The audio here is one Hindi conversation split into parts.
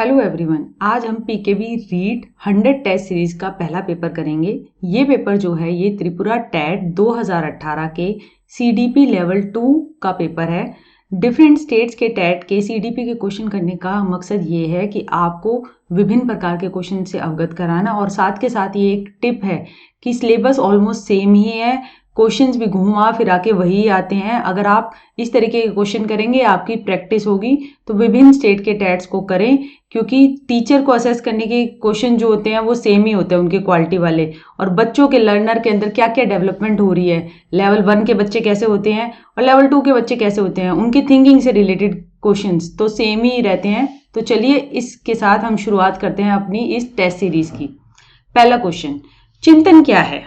हेलो एवरीवन, आज हम पीकेबी रीड 100 टेस्ट सीरीज का पहला पेपर करेंगे। ये पेपर जो है ये त्रिपुरा टेट 2018 के सीडीपी लेवल 2 का पेपर है। डिफरेंट स्टेट्स के टेट के सीडीपी के क्वेश्चन करने का मकसद ये है कि आपको विभिन्न प्रकार के क्वेश्चन से अवगत कराना, और साथ के साथ ये एक टिप है कि सिलेबस ऑलमोस्ट सेम ही है, क्वेश्चंस भी घुमा फिरा के वही आते हैं। अगर आप इस तरीके के क्वेश्चन करेंगे, आपकी प्रैक्टिस होगी, तो विभिन्न स्टेट के टेट्स को करें, क्योंकि टीचर को असेस करने के क्वेश्चन जो होते हैं वो सेम ही होते हैं उनके क्वालिटी वाले, और बच्चों के लर्नर के अंदर क्या क्या डेवलपमेंट हो रही है, लेवल 1 के बच्चे कैसे होते हैं और लेवल 2 के बच्चे कैसे होते हैं, उनकी थिंकिंग से रिलेटेड क्वेश्चंस तो सेम ही रहते हैं। तो चलिए इसके साथ हम शुरुआत करते हैं अपनी इस टेस्ट सीरीज की। पहला क्वेश्चन, चिंतन क्या है?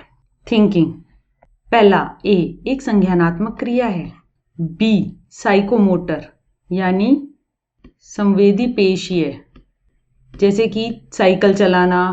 थिंकिंग। पहला ए एक संज्ञानात्मक क्रिया है, बी साइकोमोटर यानी संवेदी पेशीय, जैसे कि साइकिल चलाना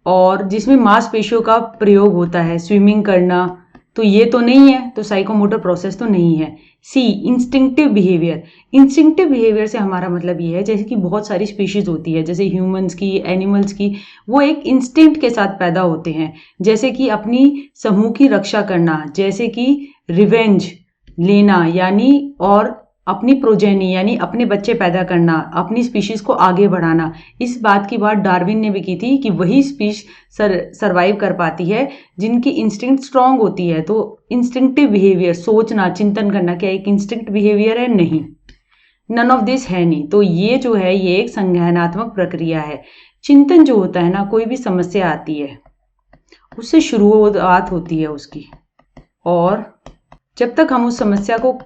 और जिसमें मांसपेशियों का प्रयोग होता है, स्विमिंग करना, तो ये तो नहीं है, तो साइकोमोटर प्रोसेस तो नहीं है। सी इंस्टिंक्टिव बिहेवियर। इंस्टिंक्टिव बिहेवियर से हमारा मतलब ये है जैसे कि बहुत सारी स्पीशीज होती है, जैसे ह्यूमंस की, एनिमल्स की, वो एक इंस्टिंक्ट के साथ पैदा होते हैं, जैसे कि अपनी समूह की रक्षा करना, जैसे कि रिवेंज लेना यानी, और अपनी प्रोजेनी यानी अपने बच्चे पैदा करना, अपनी स्पीशीज को आगे बढ़ाना। इस बात की बात डार्विन ने भी की थी कि वही स्पीश सरवाइव कर पाती है जिनकी इंस्टिंक्ट स्ट्रांग होती है। तो इंस्टिंक्टिव बिहेवियर, सोचना, चिंतन करना, क्या एक इंस्टिंक्ट बिहेवियर है? नहीं, नन ऑफ दिस है नहीं। तो ये जो है ये एक संज्ञानात्मक प्रक्रिया है। चिंतन जो होता है ना, कोई भी समस्या आती है उससे शुरुआत होती है उसकी, और जब तक हम उस समस्या को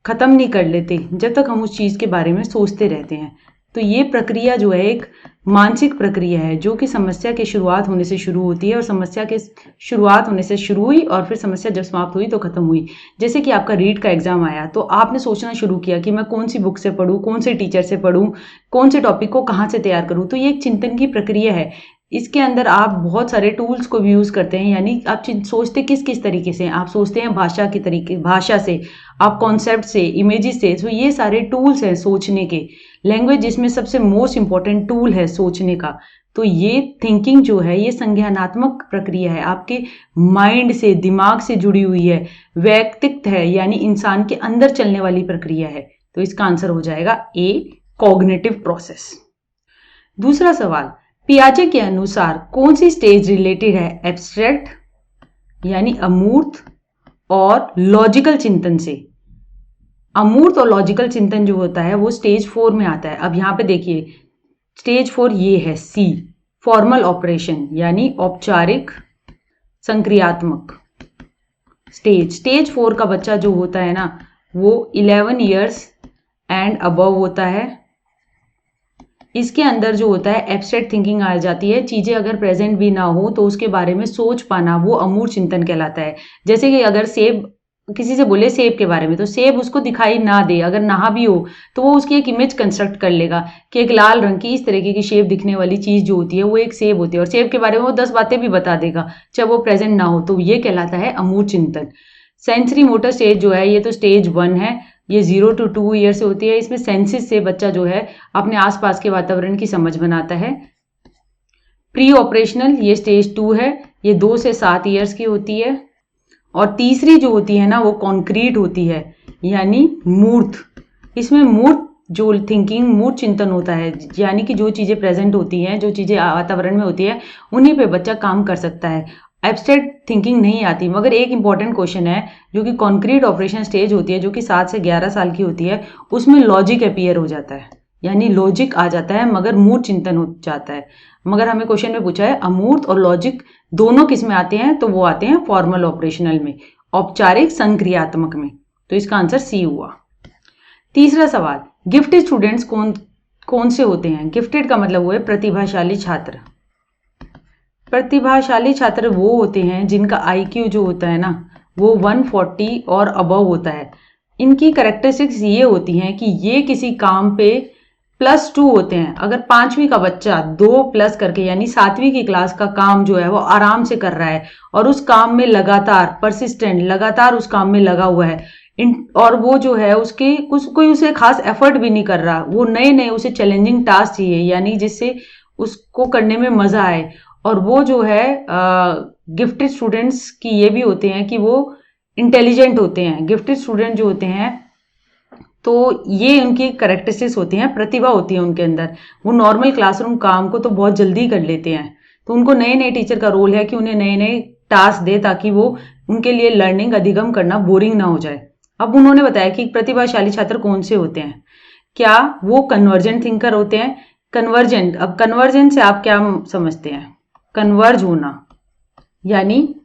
खत्म नहीं कर लेते, जब तक हम उस चीज के बारे में सोचते रहते हैं, तो ये प्रक्रिया जो है एक मानसिक प्रक्रिया है जो कि समस्या के शुरुआत होने से शुरू होती है, और समस्या के शुरुआत होने से शुरू हुई और फिर समस्या जब समाप्त हुई तो खत्म हुई। जैसे कि आपका रीड का एग्जाम आया तो आपने सोचना शुरू किया कि मैं कौन सी बुक से पढूं, कौन से टीचर से पढूं, कौन से टॉपिक को कहाँ से तैयार करूं। तो ये एक चिंतन की प्रक्रिया है। इसके अंदर आप बहुत सारे टूल्स को भी यूज करते हैं, यानी आप सोचते किस किस तरीके से, आप सोचते हैं भाषा के तरीके, भाषा से, आप कॉन्सेप्ट से, इमेजेस से। तो ये सारे टूल्स हैं सोचने के। लैंग्वेज जिसमें सबसे मोस्ट इंपॉर्टेंट टूल है सोचने का। तो ये थिंकिंग जो है ये संज्ञानात्मक प्रक्रिया है, आपके माइंड से, दिमाग से जुड़ी हुई है, व्यक्तित्व है, यानी इंसान के अंदर चलने वाली प्रक्रिया है। तो इसका आंसर हो जाएगा ए, कॉग्निटिव प्रोसेस। दूसरा सवाल, पियाजे के अनुसार कौन सी स्टेज रिलेटेड है एब्स्ट्रैक्ट यानी अमूर्त और लॉजिकल चिंतन से? अमूर्त और लॉजिकल चिंतन जो होता है वो स्टेज 4 में आता है। अब यहां पे देखिए स्टेज 4 ये है, सी फॉर्मल ऑपरेशन यानी औपचारिक संक्रियात्मक स्टेज। स्टेज 4 का बच्चा जो होता है ना वो 11 इयर्स एंड अबव होता है। इसके अंदर जो होता है एब्स्ट्रैक्ट थिंकिंग आ जाती है, चीजें अगर प्रेजेंट भी ना हो तो उसके बारे में सोच पाना, वो अमूर्त चिंतन कहलाता है। जैसे कि अगर सेब, किसी से बोले सेब के बारे में, तो सेब उसको दिखाई ना दे, अगर नहा भी हो तो वो उसकी एक इमेज कंस्ट्रक्ट कर लेगा कि एक लाल रंग की इस तरीके की शेप दिखने वाली चीज जो होती है वो एक सेब होती है, और सेब के बारे में वो 10 बातें भी बता देगा चाहे वो प्रेजेंट ना हो। तो ये कहलाता है अमूर्त चिंतन। सेंसरी मोटर स्टेज जो है ये तो स्टेज 1 है, ये 0 to 2 ईयर से होती है। इसमें सेंसेस से बच्चा जो है अपने आसपास के वातावरण की समझ बनाता है। प्री ऑपरेशनल ये स्टेज 2 है, ये 2 से 7 ईयर्स की होती है। और तीसरी जो होती है ना वो कॉन्क्रीट होती है यानी मूर्त। इसमें मूर्त जो थिंकिंग, मूर्त चिंतन होता है, यानी कि जो चीजें प्रेजेंट होती हैं, जो चीजें वातावरण में होती है, उन्हीं पे बच्चा काम कर सकता है। एब्स्ट्रैक्ट थिंकिंग नहीं आती। मगर एक इंपॉर्टेंट क्वेश्चन है जो कि कॉन्क्रीट ऑपरेशन स्टेज होती है, जो कि 7 से 11 साल की होती है, उसमें लॉजिक अपीयर हो जाता है, यानी लॉजिक आ जाता है मगर मूर्त चिंतन हो जाता है। मगर हमें क्वेश्चन में पूछा है अमूर्त और लॉजिक दोनों किस में आते हैं, तो वो आते हैं फॉर्मल ऑपरेशनल में, औपचारिक संक्रियात्मक में। तो इसका आंसर सी हुआ। तीसरा सवाल, गिफ्टेड स्टूडेंट्स कौन से होते हैं? गिफ्टेड का मतलब वो है प्रतिभाशाली छात्र। प्रतिभाशाली छात्र वो होते हैं जिनका IQ जो होता है ना वो 140 और अबव होता है। इनकी कैरेक्टरिस्टिक्स ये होती हैं कि ये किसी काम पे +2 होते हैं। अगर 5वीं का बच्चा 2+ करके यानी 7वीं की क्लास का काम जो है वो आराम से कर रहा है और उस काम में लगातार परसिस्टेंट, लगातार उस काम में लगा हुआ है, और वो जो है उसके कोई उसे खास एफर्ट भी नहीं कर रहा, वो नए नए उसे चैलेंजिंग टास्क चाहिए, यानी जिससे उसको करने में मजा आए। और वो जो है गिफ्टेड स्टूडेंट्स की ये भी होते हैं कि वो इंटेलिजेंट होते हैं। गिफ्टेड स्टूडेंट जो होते हैं तो ये उनकी करेक्टरिस्टिक्स होती हैं, प्रतिभा होती है उनके अंदर। वो नॉर्मल क्लासरूम काम को तो बहुत जल्दी कर लेते हैं। तो उनको नए नए टीचर का रोल है कि उन्हें नए नए टास्क दे ताकि वो उनके लिए लर्निंग अधिगम करना बोरिंग ना हो जाए। अब उन्होंने बताया कि प्रतिभाशाली छात्र कौन से होते हैं। क्या वो कन्वर्जेंट थिंकर होते हैं? कन्वर्जेंट, अब कन्वर्जेंट से आप क्या समझते हैं? कन्वर्ज होना यानी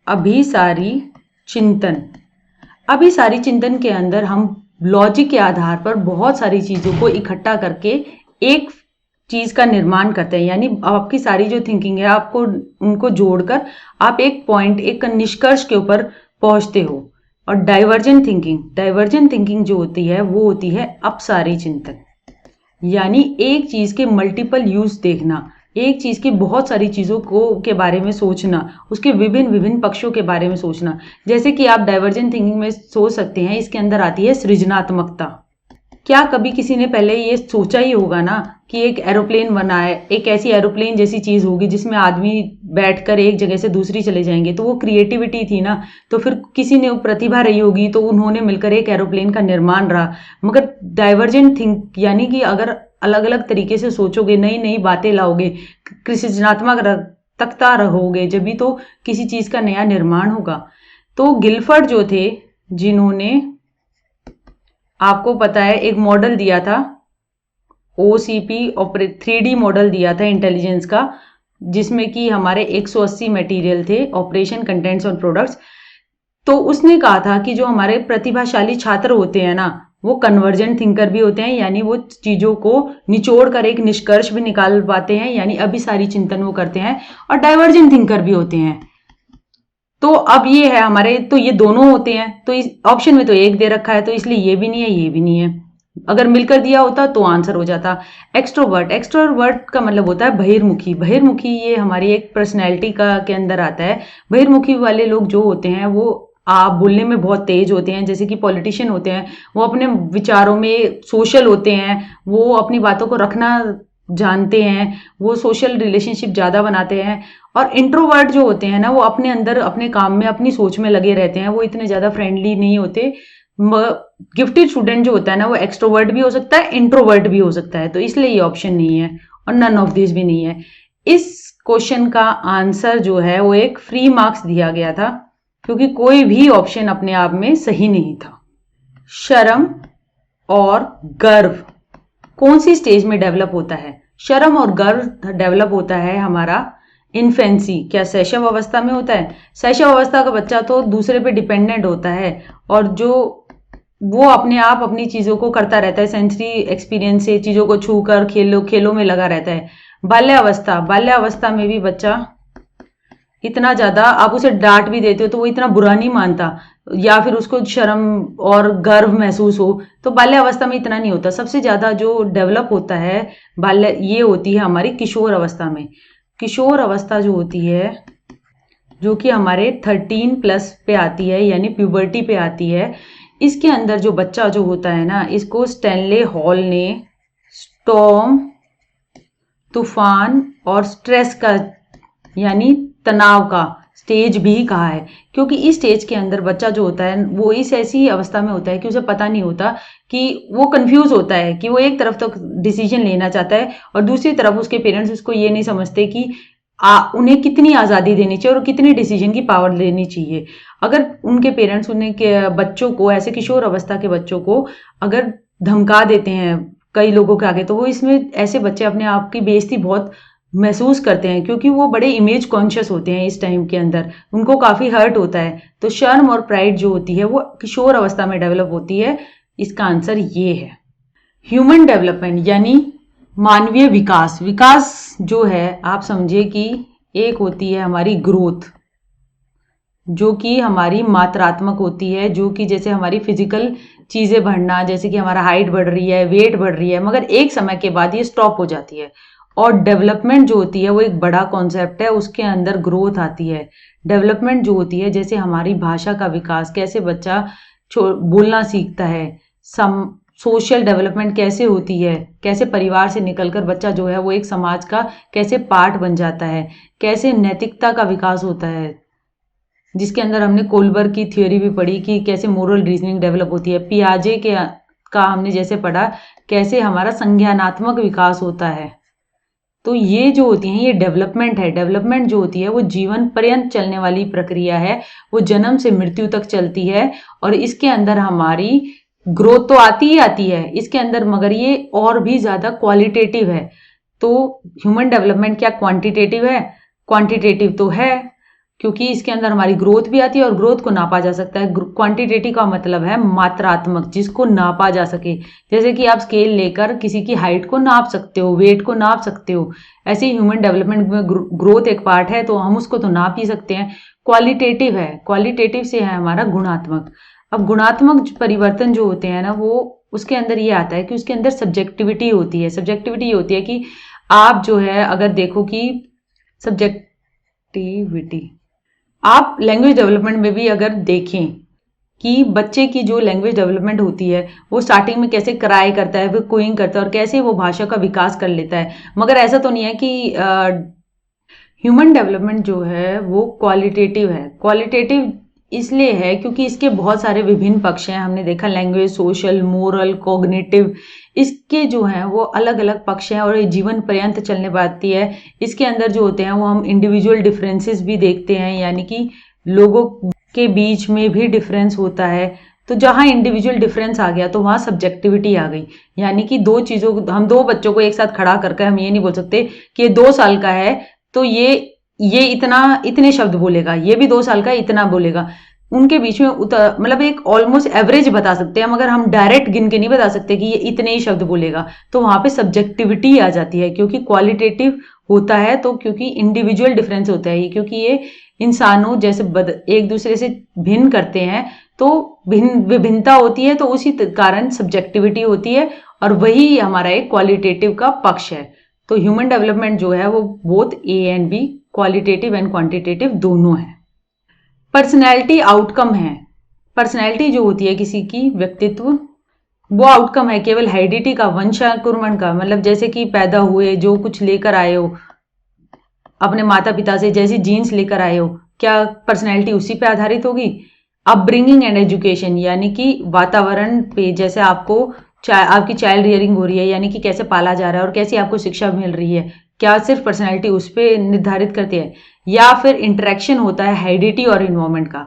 अभिसारी चिंतन। अभिसारी चिंतन के अंदर हम लॉजिक के आधार पर बहुत सारी चीजों को इकट्ठा करके एक चीज का निर्माण करते हैं, यानी आपकी सारी जो थिंकिंग है आपको उनको जोड़कर आप एक पॉइंट, एक निष्कर्ष के ऊपर पहुंचते हो। और डाइवर्जेंट थिंकिंग जो होती है वो होती है अपसारी चिंतन, यानी एक चीज के मल्टीपल यूज देखना, एक चीज की बहुत सारी चीजों को के बारे में सोचना, उसके विभिन्न विभिन्न पक्षों के बारे में सोचना। जैसे कि आप डाइवर्जेंट थिंकिंग में सोच सकते हैं, इसके अंदर आती है सृजनात्मकता। क्या कभी किसी ने पहले ये सोचा ही होगा ना कि एक एरोप्लेन बना है, एक ऐसी एरोप्लेन जैसी चीज होगी जिसमें आदमी बैठकर एक जगह से दूसरी चले जाएंगे, तो वो क्रिएटिविटी थी ना। तो फिर किसी ने प्रतिभा रही होगी तो उन्होंने मिलकर एक एरोप्लेन का निर्माण रहा। मगर डाइवर्जेंट थिंक यानी कि अगर अलग अलग तरीके से सोचोगे, नई नई बातें लाओगे, सृजनात्मकता रहोगे, जब तो किसी चीज का नया निर्माण होगा। तो गिलफर्ड जो थे, जिन्होंने आपको पता है एक मॉडल दिया था, OCP 3D मॉडल दिया था इंटेलिजेंस का, जिसमें कि हमारे 180 मटेरियल थे, ऑपरेशन, कंटेंट्स और प्रोडक्ट्स। तो उसने कहा था कि जो हमारे प्रतिभाशाली छात्र होते हैं ना, वो कन्वर्जेंट थिंकर भी होते हैं, यानी वो चीजों को निचोड़ कर एक निष्कर्ष भी निकाल पाते हैं, यानी अभिसारी चिंतन वो करते हैं। और डाइवर्जेंट थिंकर भी होते हैं। तो अब ये है हमारे, तो ये दोनों होते हैं। तो इस ऑप्शन में तो एक दे रखा है, तो इसलिए ये भी नहीं है, ये भी नहीं है। अगर मिलकर दिया होता तो आंसर हो जाता। एक्सट्रोवर्ट का मतलब होता है बहिर्मुखी। बहिर्मुखी ये हमारी एक पर्सनैलिटी का के अंदर आता है। बहिर्मुखी वाले लोग जो होते हैं वो आप बोलने में बहुत तेज होते हैं, जैसे कि पॉलिटिशियन होते हैं। वो अपने विचारों में सोशल होते हैं, वो अपनी बातों को रखना जानते हैं, वो सोशल रिलेशनशिप ज्यादा बनाते हैं। और इंट्रोवर्ट जो होते हैं ना, वो अपने अंदर, अपने काम में, अपनी सोच में लगे रहते हैं, वो इतने ज्यादा फ्रेंडली नहीं होते। गिफ्टेड स्टूडेंट जो होता है ना, वो एक्सट्रोवर्ट भी हो सकता है, इंट्रोवर्ट भी हो सकता है। तो इसलिए ये ऑप्शन नहीं है और नन ऑफ दिस भी नहीं है। इस क्वेश्चन का आंसर जो है वो एक फ्री मार्क्स दिया गया था, क्योंकि कोई भी ऑप्शन अपने आप में सही नहीं था। शर्म और गर्व कौन सी स्टेज में डेवलप होता है? शर्म और गर्व डेवलप होता है हमारा इन्फेंसी। क्या शैशव अवस्था में होता है? शैशव अवस्था का बच्चा तो दूसरे पे डिपेंडेंट होता है, और जो वो अपने आप अपनी चीजों को करता रहता है, सेंसरी एक्सपीरियंस से चीजों को छूकर खेलों में लगा रहता है। बाल्यावस्था में भी बच्चा इतना ज्यादा, आप उसे डांट भी देते हो तो वो इतना बुरा नहीं मानता, या फिर उसको शर्म और गर्व महसूस हो, तो बाल्यावस्था में इतना नहीं होता। सबसे ज्यादा जो डेवलप होता है बाल्य, ये होती है हमारी किशोर अवस्था में। किशोर अवस्था जो होती है, जो कि हमारे 13+ पे आती है, यानी प्यूबर्टी पे आती है। इसके अंदर जो बच्चा जो होता है ना, इसको स्टैनले हॉल ने स्टॉर्म, तूफान और स्ट्रेस का, यानी तनाव का स्टेज भी कहा है। क्योंकि इस स्टेज के अंदर बच्चा जो होता है वो इस ऐसी अवस्था में होता है कि उसे पता नहीं होता, कि वो कंफ्यूज होता है कि वो एक तरफ तो डिसीजन लेना चाहता है और दूसरी तरफ उसके पेरेंट्स उसको ये नहीं समझते कि उन्हें कितनी आज़ादी देनी चाहिए और कितनी डिसीजन की पावर देनी चाहिए। अगर उनके पेरेंट्स उन्हें के बच्चों को, ऐसे किशोर अवस्था के बच्चों को अगर धमका देते हैं कई लोगों के आगे, तो वो इसमें ऐसे बच्चे अपने आप की बेइज्जती बहुत महसूस करते हैं, क्योंकि वो बड़े इमेज कॉन्शियस होते हैं इस टाइम के अंदर, उनको काफी हर्ट होता है। तो शर्म और प्राइड जो होती है वो किशोर अवस्था में डेवलप होती है। इसका आंसर ये है। ह्यूमन डेवलपमेंट यानी मानवीय विकास। विकास जो है आप समझिए कि एक होती है हमारी ग्रोथ, जो कि हमारी मात्रात्मक होती है, जो कि जैसे हमारी फिजिकल चीजें बढ़ना, जैसे कि हमारा हाइट बढ़ रही है, वेट बढ़ रही है, मगर एक समय के बाद ये स्टॉप हो जाती है। और डेवलपमेंट जो होती है वो एक बड़ा कॉन्सेप्ट है, उसके अंदर ग्रोथ आती है। डेवलपमेंट जो होती है, जैसे हमारी भाषा का विकास, कैसे बच्चा बोलना सीखता है, सोशल डेवलपमेंट कैसे होती है, कैसे परिवार से निकलकर बच्चा जो है वो एक समाज का कैसे पार्ट बन जाता है, कैसे नैतिकता का विकास होता है, जिसके अंदर हमने कोलबर की थ्योरी भी पढ़ी कि कैसे मोरल रीजनिंग डेवलप होती है। पियाजे के का हमने जैसे पढ़ा कैसे हमारा संज्ञानात्मक विकास होता है। तो ये जो होती है ये डेवलपमेंट है। डेवलपमेंट जो होती है वो जीवन पर्यंत चलने वाली प्रक्रिया है, वो जन्म से मृत्यु तक चलती है और इसके अंदर हमारी ग्रोथ तो आती ही आती है इसके अंदर, मगर ये और भी ज्यादा क्वालिटेटिव है। तो ह्यूमन डेवलपमेंट क्या क्वांटिटेटिव है? क्वांटिटेटिव तो है, क्योंकि इसके अंदर हमारी ग्रोथ भी आती है और ग्रोथ को नापा जा सकता है। क्वांटिटेटिव का मतलब है मात्रात्मक, जिसको नापा जा सके। जैसे कि आप स्केल लेकर किसी की हाइट को नाप सकते हो, वेट को नाप सकते हो, ऐसे ही ह्यूमन डेवलपमेंट में ग्रोथ एक पार्ट है, तो हम उसको तो नाप ही सकते हैं। क्वालिटेटिव है, क्वालिटेटिव से है हमारा गुणात्मक। अब गुणात्मक परिवर्तन जो होते हैं ना, वो उसके अंदर ये आता है कि उसके अंदर सब्जेक्टिविटी होती है। सब्जेक्टिविटी ये होती है कि आप जो है अगर देखो कि सब्जेक्टिविटी, आप लैंग्वेज डेवलपमेंट में भी अगर देखें कि बच्चे की जो लैंग्वेज डेवलपमेंट होती है वो स्टार्टिंग में कैसे क्राई करता है, फिर कोइंग करता है और कैसे वो भाषा का विकास कर लेता है। मगर ऐसा तो नहीं है कि ह्यूमन डेवलपमेंट जो है वो क्वालिटेटिव है। क्वालिटेटिव इसलिए है क्योंकि इसके बहुत सारे विभिन्न पक्ष हैं। हमने देखा लैंग्वेज, सोशल, मोरल, कॉग्निटिव, इसके जो हैं वो अलग अलग पक्ष हैं और ये जीवन पर्यंत चलने पाती है। इसके अंदर जो होते हैं वो हम इंडिविजुअल डिफरेंसेस भी देखते हैं, यानी कि लोगों के बीच में भी डिफरेंस होता है। तो जहां इंडिविजुअल डिफरेंस आ गया तो वहां सब्जेक्टिविटी आ गई, यानी कि दो चीजों, हम दो बच्चों को एक साथ खड़ा करके हम ये नहीं बोल सकते कि ये 2 साल का है तो ये इतने शब्द बोलेगा, ये भी 2 साल का इतना बोलेगा। उनके बीच में मतलब एक ऑलमोस्ट एवरेज बता सकते हैं, मगर हम डायरेक्ट गिन के नहीं बता सकते कि ये इतने ही शब्द बोलेगा। तो वहां पे सब्जेक्टिविटी आ जाती है, क्योंकि क्वालिटेटिव होता है तो क्योंकि इंडिविजुअल डिफरेंस होता है, क्योंकि ये इंसानों जैसे एक दूसरे से भिन्न करते हैं तो विभिन्नता होती है, तो उसी कारण सब्जेक्टिविटी होती है और वही हमारा एक क्वालिटेटिव का पक्ष है। तो ह्यूमन डेवलपमेंट जो है वो both A and B, qualitative and quantitative दोनों है। पर्सनैलिटी आउटकम है। पर्सनैलिटी जो होती है किसी की, व्यक्तित्व, वो आउटकम है केवल हेरिडिटी का, वंशानुक्रमण का। मतलब जैसे कि पैदा हुए, जो कुछ लेकर आए हो अपने माता पिता से, जैसी जीन्स लेकर आए हो, क्या पर्सनैलिटी उसी पे आधारित होगी? अपब्रिंगिंग एंड एजुकेशन, यानी कि वातावरण पे, जैसे आपकी चाइल्ड रियरिंग हो रही है, यानी कि कैसे पाला जा रहा है और कैसी आपको शिक्षा मिल रही है, क्या सिर्फ पर्सनैलिटी उस पर निर्धारित करती है? या फिर इंटरेक्शन होता है हेरिडिटी और इन्वायरमेंट का।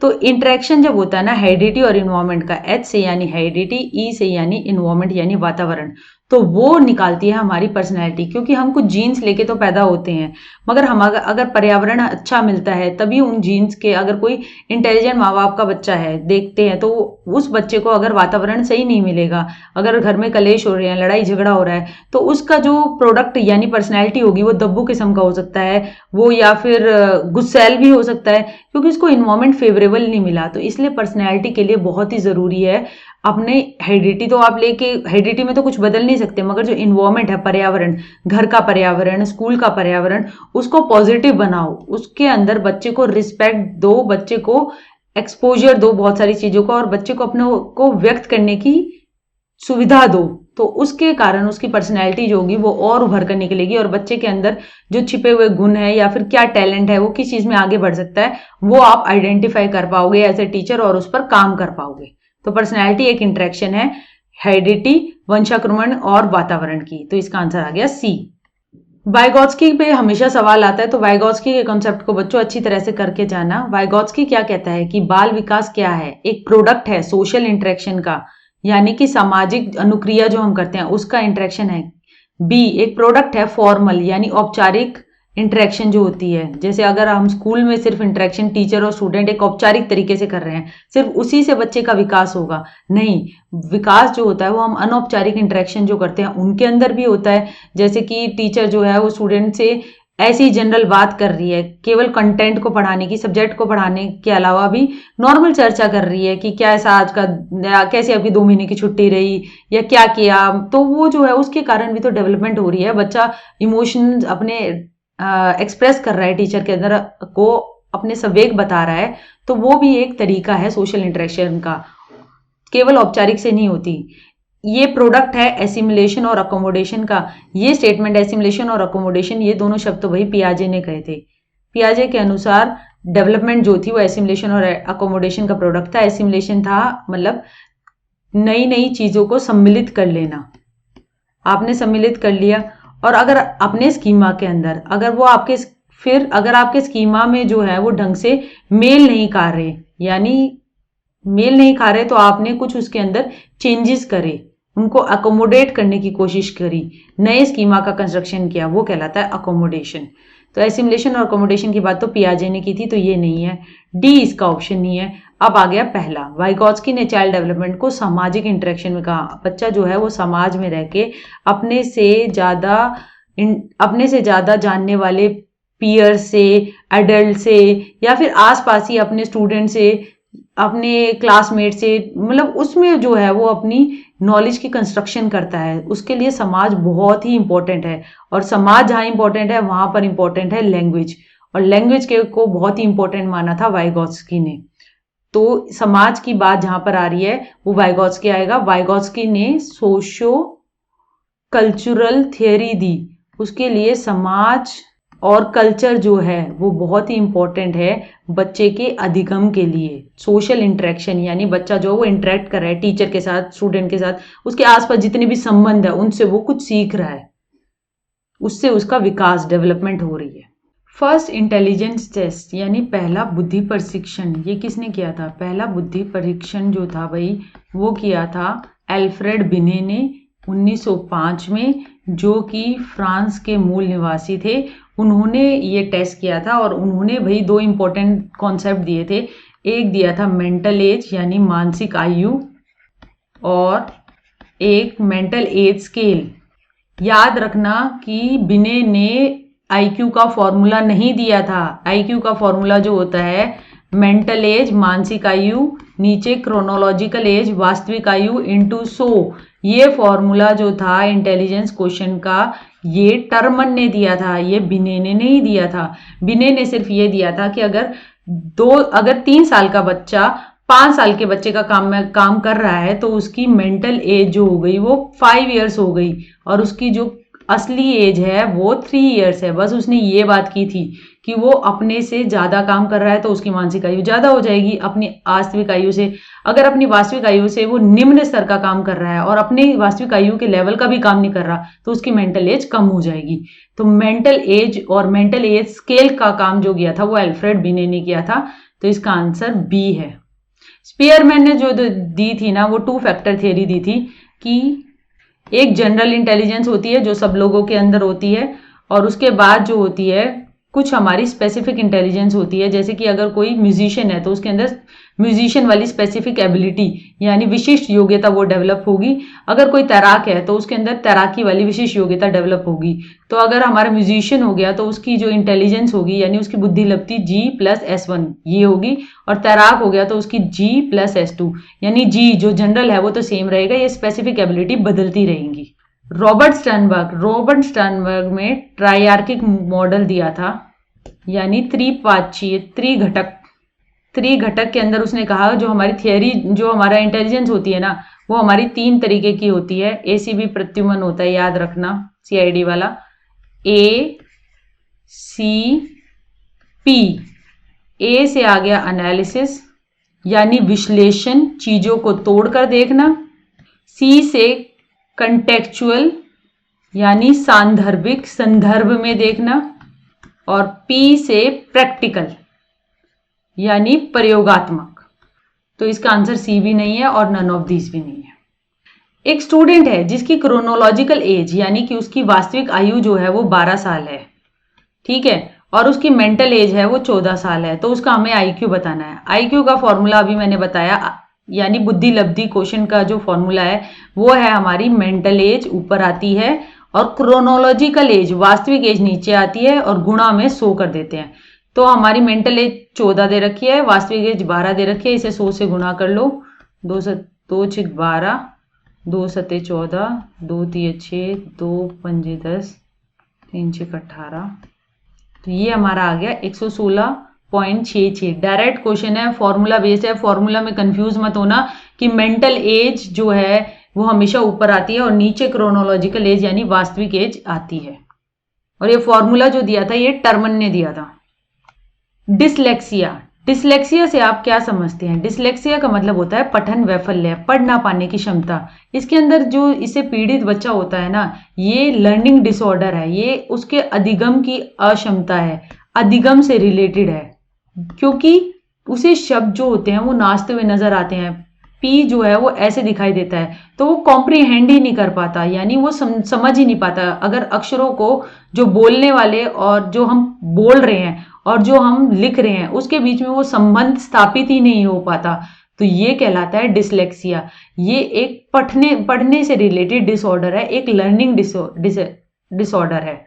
तो इंटरेक्शन जब होता है ना हेरिडिटी और इन्वायरमेंट का, एच से यानी हेरिडिटी, ई से यानी इन्वायरमेंट यानी वातावरण, तो वो निकालती है हमारी पर्सनैलिटी। क्योंकि हम कुछ जीन्स लेके तो पैदा होते हैं, मगर हम अगर पर्यावरण अच्छा मिलता है तभी उन जीन्स के, अगर कोई इंटेलिजेंट माँ बाप का बच्चा है देखते हैं तो उस बच्चे को अगर वातावरण सही नहीं मिलेगा, अगर घर में कलेश हो रहे हैं, लड़ाई झगड़ा हो रहा है, तो उसका जो प्रोडक्ट यानी पर्सनैलिटी होगी वो दब्बू किस्म का हो सकता है वो, या फिर गुस्सैल भी हो सकता है, क्योंकि उसको इन्वायरमेंट फेवरेबल नहीं मिला। तो इसलिए पर्सनैलिटी के लिए बहुत ही जरूरी है अपने हेरिडिटी, तो आप लेके हेरिडिटी में तो कुछ बदल नहीं सकते, मगर जो इन्वायरमेंट है, पर्यावरण, घर का पर्यावरण, स्कूल का पर्यावरण, उसको पॉजिटिव बनाओ। उसके अंदर बच्चे को रिस्पेक्ट दो, बच्चे को एक्सपोजर दो बहुत सारी चीजों का, और बच्चे को अपने को व्यक्त करने की सुविधा दो। तो उसके कारण उसकी पर्सनैलिटी जो होगी वो और उभर कर निकलेगी, और बच्चे के अंदर जो छिपे हुए गुण है या फिर क्या टैलेंट है, वो किस चीज में आगे बढ़ सकता है, वो आप आइडेंटिफाई कर पाओगे एज ए टीचर और उस पर काम कर पाओगे। तो पर्सनैलिटी एक इंटरेक्शन है हेरिडिटी, वंशानुक्रमण और वातावरण की। तो इसका आंसर आ गया सी। वाइगोत्स्की पे हमेशा सवाल आता है, तो वाइगोत्स्की के कॉन्सेप्ट को बच्चों अच्छी तरह से करके जाना। वाइगोत्स्की क्या कहता है कि बाल विकास क्या है? एक प्रोडक्ट है सोशल इंटरेक्शन का, यानी कि सामाजिक अनुक्रिया जो हम करते हैं उसका इंटरेक्शन है। बी, एक प्रोडक्ट है फॉर्मल यानी औपचारिक इंटरेक्शन जो होती है, जैसे अगर हम स्कूल में सिर्फ इंटरेक्शन टीचर और स्टूडेंट एक औपचारिक तरीके से कर रहे हैं, सिर्फ उसी से बच्चे का विकास होगा? नहीं, विकास जो होता है वो हम अनौपचारिक इंटरेक्शन जो करते हैं उनके अंदर भी होता है। जैसे कि टीचर जो है वो स्टूडेंट से ऐसी जनरल बात कर रही है, केवल कंटेंट को पढ़ाने की, सब्जेक्ट को पढ़ाने के अलावा भी नॉर्मल चर्चा कर रही है कि क्या ऐसा आज का, कैसे आपकी 2 महीने की छुट्टी रही या क्या किया, तो वो जो है उसके कारण भी तो डेवलपमेंट हो रही है। बच्चा इमोशंस अपने एक्सप्रेस कर रहा है, टीचर के अंदर को अपने संवेग बता रहा है, तो वो भी एक तरीका है सोशल इंटरेक्शन का, केवल औपचारिक से नहीं होती। ये प्रोडक्ट है एसिमुलेशन और अकोमोडेशन का। ये स्टेटमेंट एसिमुलेशन और अकोमोडेशन, ये दोनों शब्द तो वही पियाजे ने कहे थे। पियाजे के अनुसार डेवलपमेंट जो थी वो एसिमुलेशन और अकोमोडेशन का प्रोडक्ट था। एसिमुलेशन था मतलब नई नई चीजों को सम्मिलित कर लेना, आपने सम्मिलित कर लिया, और अगर अपने स्कीमा के अंदर अगर वो आपके फिर अगर आपके स्कीमा में जो है वो ढंग से मेल नहीं खा रहे, यानी मेल नहीं खा रहे, तो आपने कुछ उसके अंदर चेंजेस करे, उनको अकोमोडेट करने की कोशिश करी, नए स्कीमा का कंस्ट्रक्शन किया, वो कहलाता है अकोमोडेशन। तो एसिमुलेशन और अकोमोडेशन की बात तो पियाजे ने की थी, तो ये नहीं है, डी इसका ऑप्शन नहीं है। अब आ गया पहला, वाइगोत्स्की ने चाइल्ड डेवलपमेंट को सामाजिक इंटरेक्शन में कहा। बच्चा जो है वो समाज में रह के अपने से ज्यादा जानने वाले पीयर से, एडल्ट से, या फिर आसपास ही अपने स्टूडेंट से, अपने क्लासमेट से, मतलब उसमें जो है वो अपनी नॉलेज की कंस्ट्रक्शन करता है। उसके लिए समाज बहुत ही इंपॉर्टेंट है, और समाज जहाँ इंपॉर्टेंट है वहां पर इंपॉर्टेंट है लैंग्वेज, और लैंग्वेज के को बहुत ही इंपॉर्टेंट माना था वाइगोत्स्की ने। तो समाज की बात जहां पर आ रही है वो वाइगोत्स्की आएगा। वाइगोत्स्की ने सोशो कल्चरल थियोरी दी, उसके लिए समाज और कल्चर जो है वो बहुत ही इंपॉर्टेंट है बच्चे के अधिगम के लिए। सोशल इंटरेक्शन यानी बच्चा जो वो इंटरेक्ट कर रहा है टीचर के साथ, स्टूडेंट के साथ, उसके आसपास जितने भी संबंध है उनसे वो कुछ सीख रहा है, उससे उसका विकास, डेवलपमेंट हो रही है। फर्स्ट इंटेलिजेंस टेस्ट यानी पहला बुद्धि परीक्षण, ये किसने किया था? पहला बुद्धि परीक्षण जो था भाई वो किया था एल्फ्रेड बिने ने 1905 में, जो कि फ्रांस के मूल निवासी थे। उन्होंने ये टेस्ट किया था, और उन्होंने भाई 2 इंपॉर्टेंट कॉन्सेप्ट दिए थे। एक दिया था मेंटल एज यानी मानसिक आयु, और एक मेंटल एज स्केल। याद रखना कि बिने ने आईक्यू का फॉर्मूला नहीं दिया था। आईक्यू का फॉर्मूला जो होता है मेंटल एज मानसिक आयु, नीचे क्रोनोलॉजिकल एज वास्तविक आयु इंटू 100, ये फॉर्मूला जो था इंटेलिजेंस क्वेश्चन का, ये टर्मन ने दिया था, ये बिने ने नहीं दिया था। बिने ने सिर्फ ये दिया था कि अगर 3 साल का बच्चा 5 साल के बच्चे का काम कर रहा है तो उसकी मेंटल एज जो हो गई वो 5 इयर्स हो गई, और उसकी जो असली एज है वो 3 इयर्स है। बस उसने ये बात की थी कि वो अपने से ज्यादा काम कर रहा है तो उसकी मानसिक आयु ज्यादा हो जाएगी अपनी वास्तविक आयु से। अगर अपनी वास्तविक आयु से वो निम्न स्तर का काम कर रहा है और अपनी वास्तविक आयु के लेवल का भी काम नहीं कर रहा तो उसकी मेंटल एज कम हो जाएगी। तो मेंटल एज और मेंटल एज स्केल का काम जो किया था वो एल्फ्रेड बिने ने किया था, तो इसका आंसर बी है। स्पीयरमैन ने जो दी थी ना वो 2 फैक्टर थियरी दी थी कि एक जनरल इंटेलिजेंस होती है जो सब लोगों के अंदर होती है, और उसके बाद जो होती है कुछ हमारी स्पेसिफिक इंटेलिजेंस होती है। जैसे कि अगर कोई म्यूजिशियन है तो उसके अंदर म्यूजिशियन वाली स्पेसिफिक एबिलिटी यानी विशिष्ट योग्यता वो डेवलप होगी। अगर कोई तैराक है तो उसके अंदर तैराकी वाली विशिष्ट योग्यता डेवलप होगी। तो अगर हमारा म्यूजिशियन हो गया तो उसकी जो इंटेलिजेंस होगी यानी उसकी बुद्धि लब्धि G+S1 ये होगी, और तैराक हो गया तो उसकी G+S2 यानी G जो जनरल है वो तो सेम रहेगा, ये स्पेसिफिक एबिलिटी बदलती रहेंगी। रॉबर्ट स्टर्नबर्ग में ट्राइआर्किक मॉडल दिया था, यानी त्रिपाक्षीय त्रिघटक के अंदर उसने कहा जो हमारी थियरी, जो हमारा इंटेलिजेंस होती है ना वो हमारी 3 तरीके की होती है। ACB प्रत्युमन होता है, याद रखना, CID वाला। ACP, A से आ गया एनालिसिस यानी विश्लेषण, चीजों को तोड़कर देखना। C से कंटेक्चुअल यानी सांदर्भिक, संदर्भ में देखना, और P से प्रैक्टिकल यानी प्रयोगात्मक। तो इसका आंसर C भी नहीं है और नन ऑफ दीज भी नहीं है। एक स्टूडेंट है जिसकी क्रोनोलॉजिकल एज यानी कि उसकी वास्तविक आयु जो है वो 12 साल है, ठीक है, और उसकी मेंटल एज है वो 14 साल है, तो उसका हमें IQ बताना है। IQ का फॉर्मूला अभी मैंने बताया, यानी बुद्धि लब्धि क्वेश्चन का जो फॉर्मूला है वो है हमारी मेंटल एज ऊपर आती है और क्रोनोलॉजिकल एज वास्तविक एज नीचे आती है और गुणा में 100 कर देते हैं। तो हमारी मेंटल एज 14 दे रखी है, वास्तविक एज 12 दे रखी है, इसे 100 से गुणा कर लो। 2 6 12, 2 7 14, 2 3 6, 2 5 10, 3 6 18। तो ये हमारा आ गया 116.66। डायरेक्ट क्वेश्चन है, फॉर्मूला बेस्ड है, फॉर्मूला में कंफ्यूज मत होना कि मेंटल एज जो है वो हमेशा ऊपर आती है और नीचे क्रोनोलॉजिकल एज यानी वास्तविक एज आती है। और ये फॉर्मूला जो दिया था ये टर्मन ने दिया था। डिसलेक्सिया, डिसलेक्सिया से आप क्या समझते हैं? डिसलेक्सिया का मतलब होता है पठन वैफल्य, पढ़ ना पाने की क्षमता। इसके अंदर जो इससे पीड़ित बच्चा होता है ना, ये लर्निंग डिसऑर्डर है, ये उसके अधिगम की अक्षमता है, अधिगम से रिलेटेड है, क्योंकि उसे शब्द जो होते हैं वो नाचते हुए नजर आते हैं, पी जो है वो ऐसे दिखाई देता है, तो वो कॉम्प्रीहेंड ही नहीं कर पाता, यानी वो समझ ही नहीं पाता। अगर अक्षरों को जो बोलने वाले और जो हम बोल रहे हैं और जो हम लिख रहे हैं उसके बीच में वो संबंध स्थापित ही नहीं हो पाता, तो ये कहलाता है डिसलेक्सिया। ये एक पढ़ने से रिलेटेड डिसऑर्डर है, एक लर्निंग डिसऑर्डर है।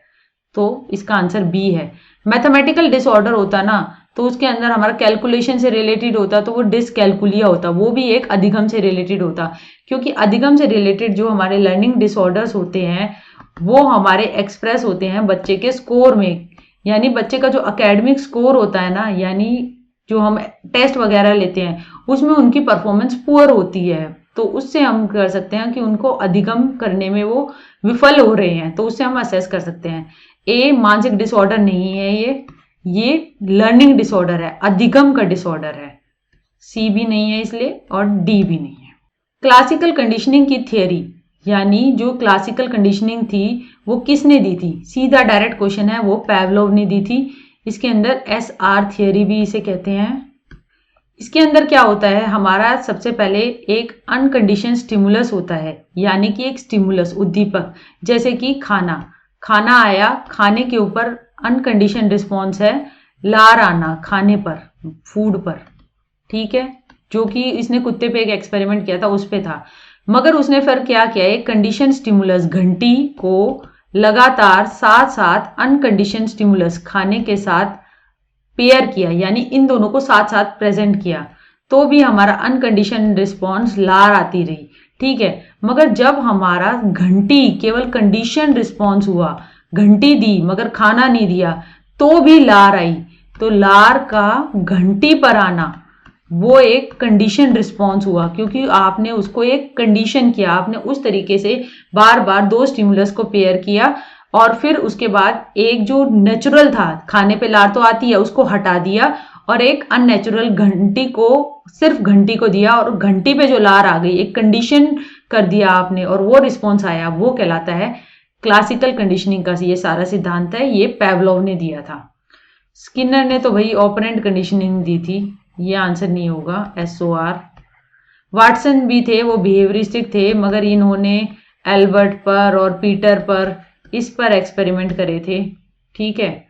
तो इसका आंसर बी है। मैथमेटिकल डिसऑर्डर होता ना तो उसके अंदर हमारा कैलकुलेशन से रिलेटेड होता, तो वो डिसकैलकुलिया होता, वो भी एक अधिगम से रिलेटेड होता, क्योंकि अधिगम से रिलेटेड जो हमारे लर्निंग डिसऑर्डर्स होते हैं वो हमारे एक्सप्रेस होते हैं बच्चे के स्कोर में, यानी बच्चे का जो एकेडमिक स्कोर होता है ना, यानी जो हम टेस्ट वगैरह लेते हैं उसमें उनकी परफॉर्मेंस पुअर होती है, तो उससे हम कर सकते हैं कि उनको अधिगम करने में वो विफल हो रहे हैं, तो उससे हम असेस कर सकते हैं। ए मानसिक डिसऑर्डर नहीं है, ये लर्निंग डिसऑर्डर है, अधिगम का डिसऑर्डर है। सी भी नहीं है इसलिए, और डी भी नहीं है। क्लासिकल कंडीशनिंग की थियरी, यानी जो क्लासिकल कंडीशनिंग थी वो किसने दी थी? सीधा डायरेक्ट क्वेश्चन है, वो पैवलोव ने दी थी। इसके अंदर SR थियरी भी इसे कहते हैं। इसके अंदर क्या होता है, हमारा सबसे पहले एक अनकंडीशन स्टिमुलस होता है, यानी कि एक स्टिमुलस उद्दीपक, जैसे कि खाना आया, खाने के ऊपर अनकंडीशन रिस्पॉन्स है लार आना, खाने पर, फूड पर, ठीक है, जो कि इसने कुत्ते पे एक एक्सपेरिमेंट किया था उस पे था। मगर उसने फिर क्या किया, एक कंडीशन स्टिमुलस घंटी को लगातार साथ साथ अनकंडीशन स्टिमुलस खाने के साथ पेयर किया, यानी इन दोनों को साथ साथ प्रेजेंट किया, तो भी हमारा अनकंडीशन रिस्पॉन्स लार आती रही, ठीक है। मगर जब हमारा घंटी केवल कंडीशन रिस्पॉन्स हुआ, घंटी दी मगर खाना नहीं दिया, तो भी लार आई, तो लार का घंटी पर आना वो एक कंडीशन रिस्पॉन्स हुआ, क्योंकि आपने उसको एक कंडीशन किया, आपने उस तरीके से बार बार दो स्टिमुलस को पेयर किया, और फिर उसके बाद एक जो नेचुरल था, खाने पे लार तो आती है, उसको हटा दिया और एक अननेचुरल घंटी को, सिर्फ घंटी को दिया, और घंटी पे जो लार आ गई, एक कंडीशन कर दिया आपने और वो रिस्पॉन्स आया, वो कहलाता है क्लासिकल कंडीशनिंग का ये सारा सिद्धांत है, ये पैवलोव ने दिया था। स्किनर ने तो भाई ऑपरेंट कंडीशनिंग दी थी, ये आंसर नहीं होगा, SOR। वाटसन भी थे, वो बिहेवियरिस्टिक थे, मगर इन्होंने एल्बर्ट पर और पीटर पर इस पर एक्सपेरिमेंट करे थे, ठीक है,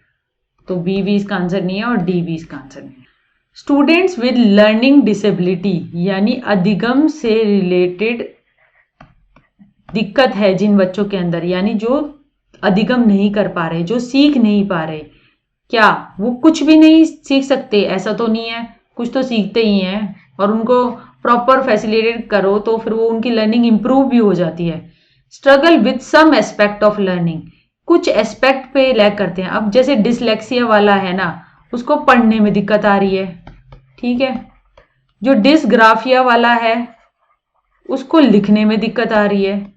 तो बी भी इसका आंसर नहीं है और डी भी इसका आंसर नहीं है। स्टूडेंट्स विद लर्निंग डिसेबिलिटी, यानी अधिगम से रिलेटेड दिक्कत है जिन बच्चों के अंदर, यानी जो अधिगम नहीं कर पा रहे, जो सीख नहीं पा रहे, क्या वो कुछ भी नहीं सीख सकते? ऐसा तो नहीं है, कुछ तो सीखते ही हैं, और उनको प्रॉपर फैसिलिटेट करो तो फिर वो उनकी लर्निंग इंप्रूव भी हो जाती है। Struggle with some aspect of learning, कुछ एस्पेक्ट पे लैग करते हैं। अब जैसे डिसलेक्सिया वाला है ना, उसको पढ़ने में दिक्कत आ रही है, ठीक है। जो डिसग्राफिया वाला है उसको लिखने में दिक्कत आ रही है।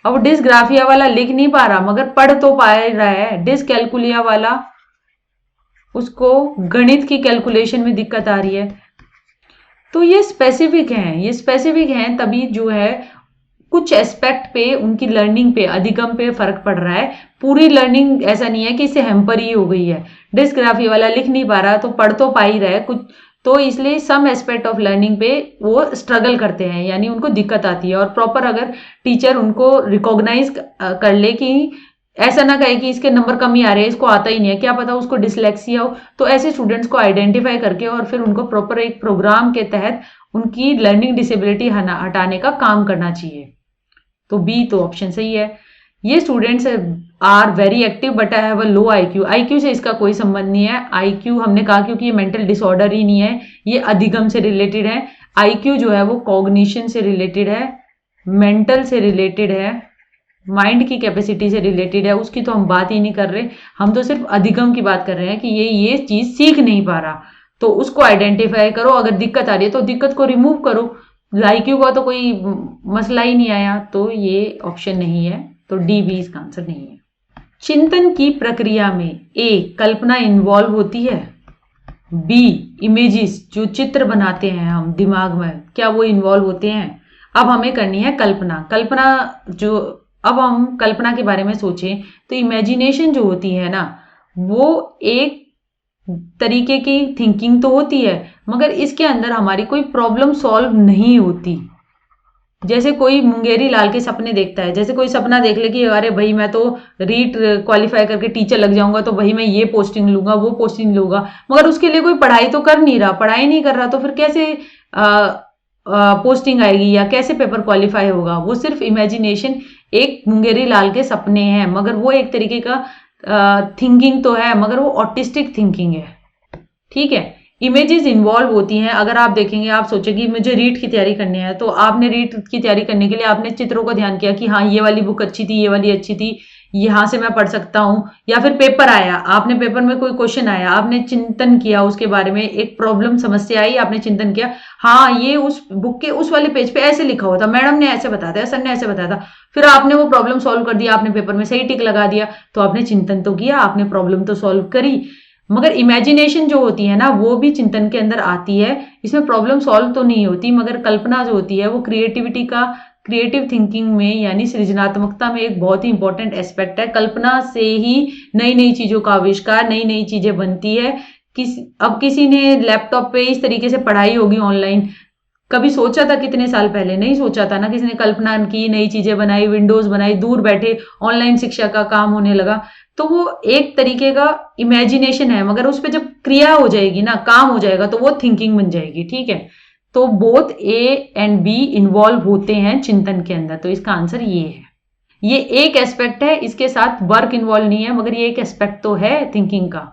अब डिसग्राफिया वाला लिख नहीं पा रहा मगर पढ़ तो पा रहा है। डिसकैलकुलिया वाला, उसको गणित की कैलकुलेशन में दिक्कत आ रही है। तो ये स्पेसिफिक हैं, तभी जो है कुछ एस्पेक्ट पे, उनकी लर्निंग पे, अधिगम पे फर्क पड़ रहा है। पूरी लर्निंग ऐसा नहीं है कि इससे हैम्पर ही हो गई है। डिसग्राफिया वाला लिख नहीं पा रहा तो पढ़ तो पा ही रहा है कुछ, तो इसलिए सम एस्पेक्ट ऑफ लर्निंग पे वो स्ट्रगल करते हैं, यानी उनको दिक्कत आती है। और प्रॉपर अगर टीचर उनको रिकॉग्नाइज कर ले कि ऐसा ना कहे कि इसके नंबर कम ही आ रहे हैं, इसको आता ही नहीं है, क्या पता उसको डिसलेक्सिया हो, तो ऐसे स्टूडेंट्स को आइडेंटिफाई करके और फिर उनको प्रॉपर एक प्रोग्राम के तहत उनकी लर्निंग डिसेबिलिटी हटाने का काम करना चाहिए। तो बी तो ऑप्शन सही है। ये students are very active but I have a low IQ. IQ से इसका कोई संबंध नहीं है। आईक्यू हमने कहा क्योंकि ये मेंटल डिसऑर्डर ही नहीं है, ये अधिगम से रिलेटेड है। आईक्यू जो है वो कॉग्निशन से रिलेटेड है, मेंटल से रिलेटेड है, माइंड की कैपेसिटी से रिलेटेड है, उसकी तो हम बात ही नहीं कर रहे। हम तो सिर्फ अधिगम की बात कर रहे हैं कि ये चीज सीख नहीं पा रहा, तो उसको आइडेंटिफाई करो। अगर दिक्कत आ रही है तो दिक्कत को रिमूव करो। आईक्यू का तो कोई मसला ही नहीं आया, तो ये ऑप्शन नहीं है, तो डी बी इसका आंसर नहीं है। चिंतन की प्रक्रिया में ए कल्पना इन्वॉल्व होती है, बी इमेजेस जो चित्र बनाते हैं हम दिमाग में, क्या वो इन्वॉल्व होते हैं। अब हमें करनी है कल्पना। कल्पना जो, अब हम कल्पना के बारे में सोचें तो इमेजिनेशन जो होती है ना, वो एक तरीके की थिंकिंग तो होती है, मगर इसके अंदर हमारी कोई प्रॉब्लम सॉल्व नहीं होती। जैसे कोई मुंगेरी लाल के सपने देखता है, जैसे कोई सपना देख ले कि अरे भाई मैं तो रीट क्वालिफाई करके टीचर लग जाऊंगा, तो भाई मैं ये पोस्टिंग लूंगा, वो पोस्टिंग लूंगा, मगर उसके लिए कोई पढ़ाई तो कर नहीं रहा, पढ़ाई नहीं कर रहा, तो फिर कैसे पोस्टिंग आएगी या कैसे पेपर क्वालिफाई होगा। वो सिर्फ इमेजिनेशन, एक मुंगेरी लाल के सपने हैं, मगर वो एक तरीके का थिंकिंग तो है, मगर वो ऑटिस्टिक थिंकिंग है। ठीक है, इमेजेस इन्वॉल्व होती हैं। अगर आप देखेंगे, आप सोचेंगे मुझे रीट की तैयारी करनी है, तो आपने रीट की तैयारी करने के लिए आपने चित्रों का ध्यान किया कि हाँ ये वाली बुक अच्छी थी, ये वाली अच्छी थी, यहां से मैं पढ़ सकता हूं। या फिर पेपर आया, आपने पेपर में कोई क्वेश्चन आया, आपने चिंतन किया उसके बारे में, एक प्रॉब्लम समस्या आई, आपने चिंतन किया, हाँ ये उस बुक के उस वाले पेज पे ऐसे लिखा हुआ था, मैडम ने ऐसे बताया था, सर ने ऐसे बताया था, फिर आपने वो प्रॉब्लम सॉल्व कर दिया, आपने पेपर में सही टिक लगा दिया, तो आपने चिंतन तो किया, आपने प्रॉब्लम तो सॉल्व करी। मगर इमेजिनेशन जो होती है ना, वो भी चिंतन के अंदर आती है, इसमें प्रॉब्लम सॉल्व तो नहीं होती, मगर कल्पना जो होती है वो क्रिएटिविटी का, क्रिएटिव थिंकिंग में यानी सृजनात्मकता में एक बहुत ही इंपॉर्टेंट एस्पेक्ट है। कल्पना से ही नई नई चीजों का आविष्कार, नई नई चीजें बनती है। अब किसी ने लैपटॉप पे इस तरीके से पढ़ाई होगी ऑनलाइन, कभी सोचा था कितने साल पहले? नहीं सोचा था ना। किसी ने कल्पना की, नई चीजें बनाई, विंडोज बनाई, दूर बैठे ऑनलाइन शिक्षा का काम होने लगा, तो वो एक तरीके का इमेजिनेशन है, मगर उस पर जब क्रिया हो जाएगी ना, काम हो जाएगा, तो वो थिंकिंग बन जाएगी। ठीक है, तो both A and be involve होते हैं चिंतन के अंदर, तो इसका आंसर ये है। ये एक एस्पेक्ट है, इसके साथ वर्क इन्वॉल्व नहीं है, मगर ये एक एस्पेक्ट तो है थिंकिंग का।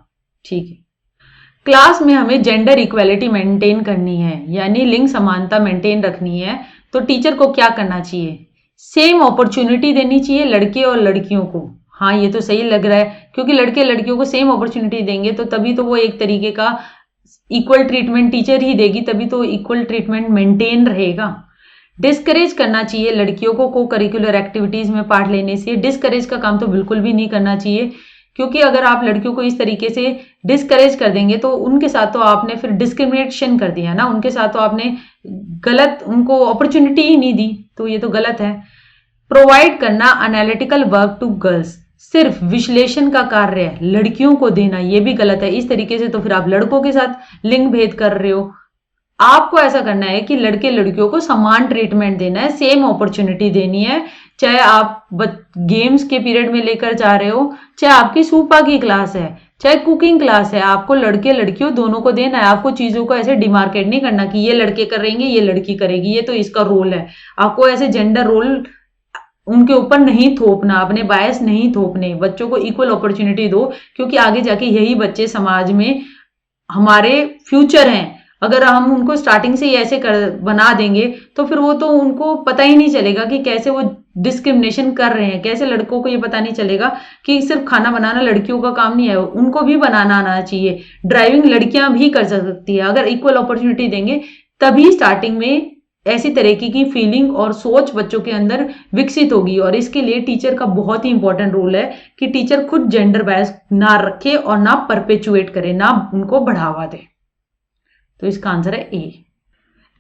ठीक है, क्लास में हमें जेंडर इक्वेलिटी मेंटेन करनी है, यानी लिंग समानता मेंटेन रखनी है, तो टीचर को क्या करना चाहिए? सेम अपॉर्चुनिटी देनी चाहिए लड़के और लड़कियों को। हाँ, ये तो सही लग रहा है, क्योंकि लड़के लड़कियों को सेम अपॉर्चुनिटी देंगे तो तभी तो वो एक तरीके का इक्वल ट्रीटमेंट टीचर ही देगी, तभी तो इक्वल ट्रीटमेंट मेंटेन रहेगा। डिस्करेज करना चाहिए लड़कियों को को करिकुलर एक्टिविटीज में पार्ट लेने से। डिस्करेज का काम तो बिल्कुल भी नहीं करना चाहिए, क्योंकि अगर आप लड़कियों को इस तरीके से डिस्करेज कर देंगे तो उनके साथ तो आपने फिर डिस्क्रिमिनेशन कर दिया ना, उनके साथ तो आपने गलत, उनको अपॉर्चुनिटी ही नहीं दी, तो ये तो गलत है। प्रोवाइड करना एनालिटिकल वर्क टू गर्ल्स, सिर्फ विश्लेषण का कार्य लड़कियों को देना, ये भी गलत है। इस तरीके से तो फिर आप लड़कों के साथ लिंग भेद कर रहे हो। आपको ऐसा करना है कि लड़के लड़कियों को समान ट्रीटमेंट देना है, सेम अपॉर्चुनिटी देनी है, चाहे आप गेम्स के पीरियड में लेकर जा रहे हो, चाहे आपकी सूपा की क्लास है, चाहे कुकिंग क्लास है, आपको लड़के लड़कियों दोनों को देना है। आपको चीजों को ऐसे डिमार्केट नहीं करना कि ये लड़के करेंगे, ये लड़की करेगी, ये तो इसका रोल है। आपको ऐसे जेंडर रोल उनके ऊपर नहीं थोपना, अपने बायस नहीं थोपने, बच्चों को इक्वल अपॉर्चुनिटी दो, क्योंकि आगे जाके यही बच्चे समाज में हमारे फ्यूचर हैं। अगर हम उनको स्टार्टिंग से ही ऐसे बना देंगे तो फिर वो तो उनको पता ही नहीं चलेगा कि कैसे वो डिस्क्रिमिनेशन कर रहे हैं, कैसे लड़कों को ये पता नहीं चलेगा कि सिर्फ खाना बनाना लड़कियों का काम नहीं है, उनको भी बनाना आना चाहिए। ड्राइविंग लड़कियां भी कर सकती है, अगर इक्वल अपॉर्चुनिटी देंगे तभी स्टार्टिंग में ऐसी तरीके की फीलिंग और सोच बच्चों के अंदर विकसित होगी। और इसके लिए टीचर का बहुत ही इंपॉर्टेंट रोल है कि टीचर खुद जेंडर बायस ना रखे और ना परपेचुएट करे, ना उनको बढ़ावा दे। तो इसका आंसर है ए।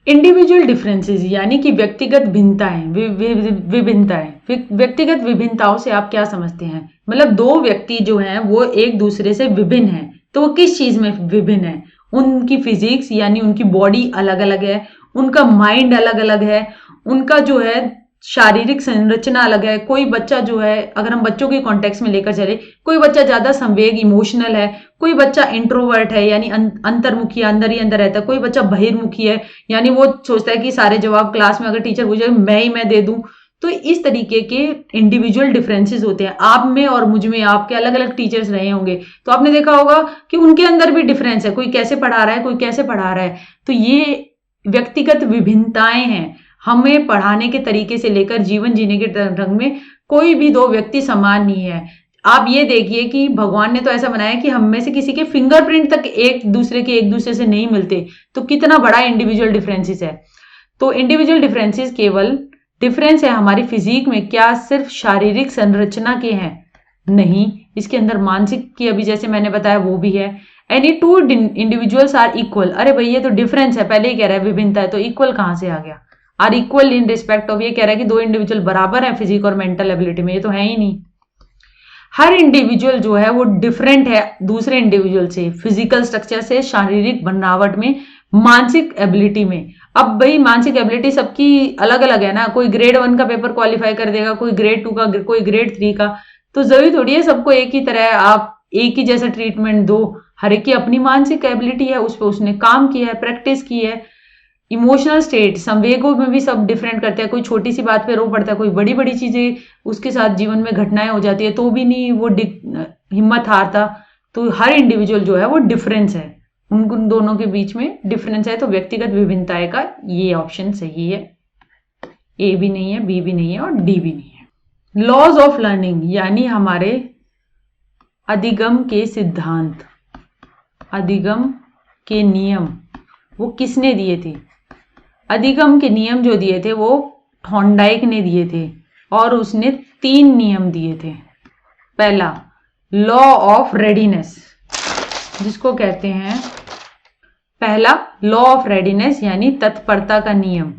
इंडिविजुअल डिफरेंसेस यानी कि व्यक्तिगत भिन्नताएं, विभिन्नताएं। व्यक्तिगत विभिन्नताओं से आप क्या समझते हैं? मतलब दो व्यक्ति जो हैं वो एक दूसरे से विभिन्न हैं, तो वो किस चीज में विभिन्न है? उनकी फिजिक्स यानी उनकी बॉडी अलग अलग है, उनका माइंड अलग अलग है, उनका जो है शारीरिक संरचना अलग है। कोई बच्चा जो है, अगर हम बच्चों के कॉन्टेक्स्ट में लेकर चले, कोई बच्चा ज्यादा संवेग इमोशनल है, कोई बच्चा इंट्रोवर्ट है यानी अंतर्मुखी अंदर ही अंदर रहता है, कोई बच्चा बहिर्मुखी है यानी वो सोचता है कि सारे जवाब क्लास में अगर टीचर पूछे मैं दे दूं, तो इस तरीके के इंडिविजुअल डिफरेंसेस होते हैं। आप में और मुझ में, आपके अलग अलग टीचर्स रहे होंगे तो आपने देखा होगा कि उनके अंदर भी डिफरेंस है, कोई कैसे पढ़ा रहा है, कोई कैसे पढ़ा रहा है। तो ये व्यक्तिगत विभिन्नताएं हैं। हमें पढ़ाने के तरीके से लेकर जीवन जीने के ढंग में कोई भी दो व्यक्ति समान नहीं है। आप ये देखिए कि भगवान ने तो ऐसा बनाया कि हम में से किसी के फिंगरप्रिंट तक एक दूसरे से नहीं मिलते, तो कितना बड़ा इंडिविजुअल डिफरेंसेस है। तो इंडिविजुअल डिफरेंसेस केवल डिफरेंस है हमारी फिजिक में, क्या सिर्फ शारीरिक संरचना के हैं? नहीं, इसके अंदर मानसिक की, अभी जैसे मैंने बताया, वो भी है। Any two individuals are equal. अरे भाई ये तो डिफरेंस है, पहले ही कह रहा है विभिन्नता है, तो इक्वल कहां से आ गया? Are equal in respect of, ये कह रहा है कि दो इंडिविजुअल बराबर है फिजिक और मेंटल एबिलिटी में, ये तो है ही नहीं। हर इंडिविजुअल जो है वो डिफरेंट है दूसरे इंडिविजुअल से, फिजिकल स्ट्रक्चर से, शारीरिक बनावट में, मानसिक एबिलिटी में। अब भाई मानसिक एबिलिटी सबकी अलग अलग है ना, कोई ग्रेड 1 का पेपर क्वालिफाई कर देगा, कोई ग्रेड 2 का, कोई ग्रेड 3 का, तो जरूरी थोड़ी है सबको एक ही तरह आप एक ही जैसा ट्रीटमेंट दो। हर एक की अपनी मानसिक एबिलिटी है, उस पर उसने काम किया है, प्रैक्टिस की है। इमोशनल स्टेट, संवेगों में भी सब डिफरेंट करते हैं। कोई छोटी सी बात पे रो पड़ता है, कोई बड़ी बड़ी चीजें उसके साथ जीवन में घटनाएं हो जाती है तो भी नहीं वो हिम्मत हारता। तो हर इंडिविजुअल जो है वो डिफरेंस है, उन दोनों के बीच में डिफरेंस है। तो व्यक्तिगत विभिन्नताएं का ये ऑप्शन सही है। ए भी नहीं है, बी भी नहीं है और डी भी नहीं है। लॉज ऑफ लर्निंग यानी हमारे अधिगम के सिद्धांत, अधिगम के नियम, वो किसने दिए थे? अधिगम के नियम जो दिए थे वो थॉर्नडाइक ने दिए थे और उसने 3 नियम दिए थे। पहला, लॉ ऑफ रेडीनेस, जिसको कहते हैं पहला लॉ ऑफ रेडीनेस यानी तत्परता का नियम।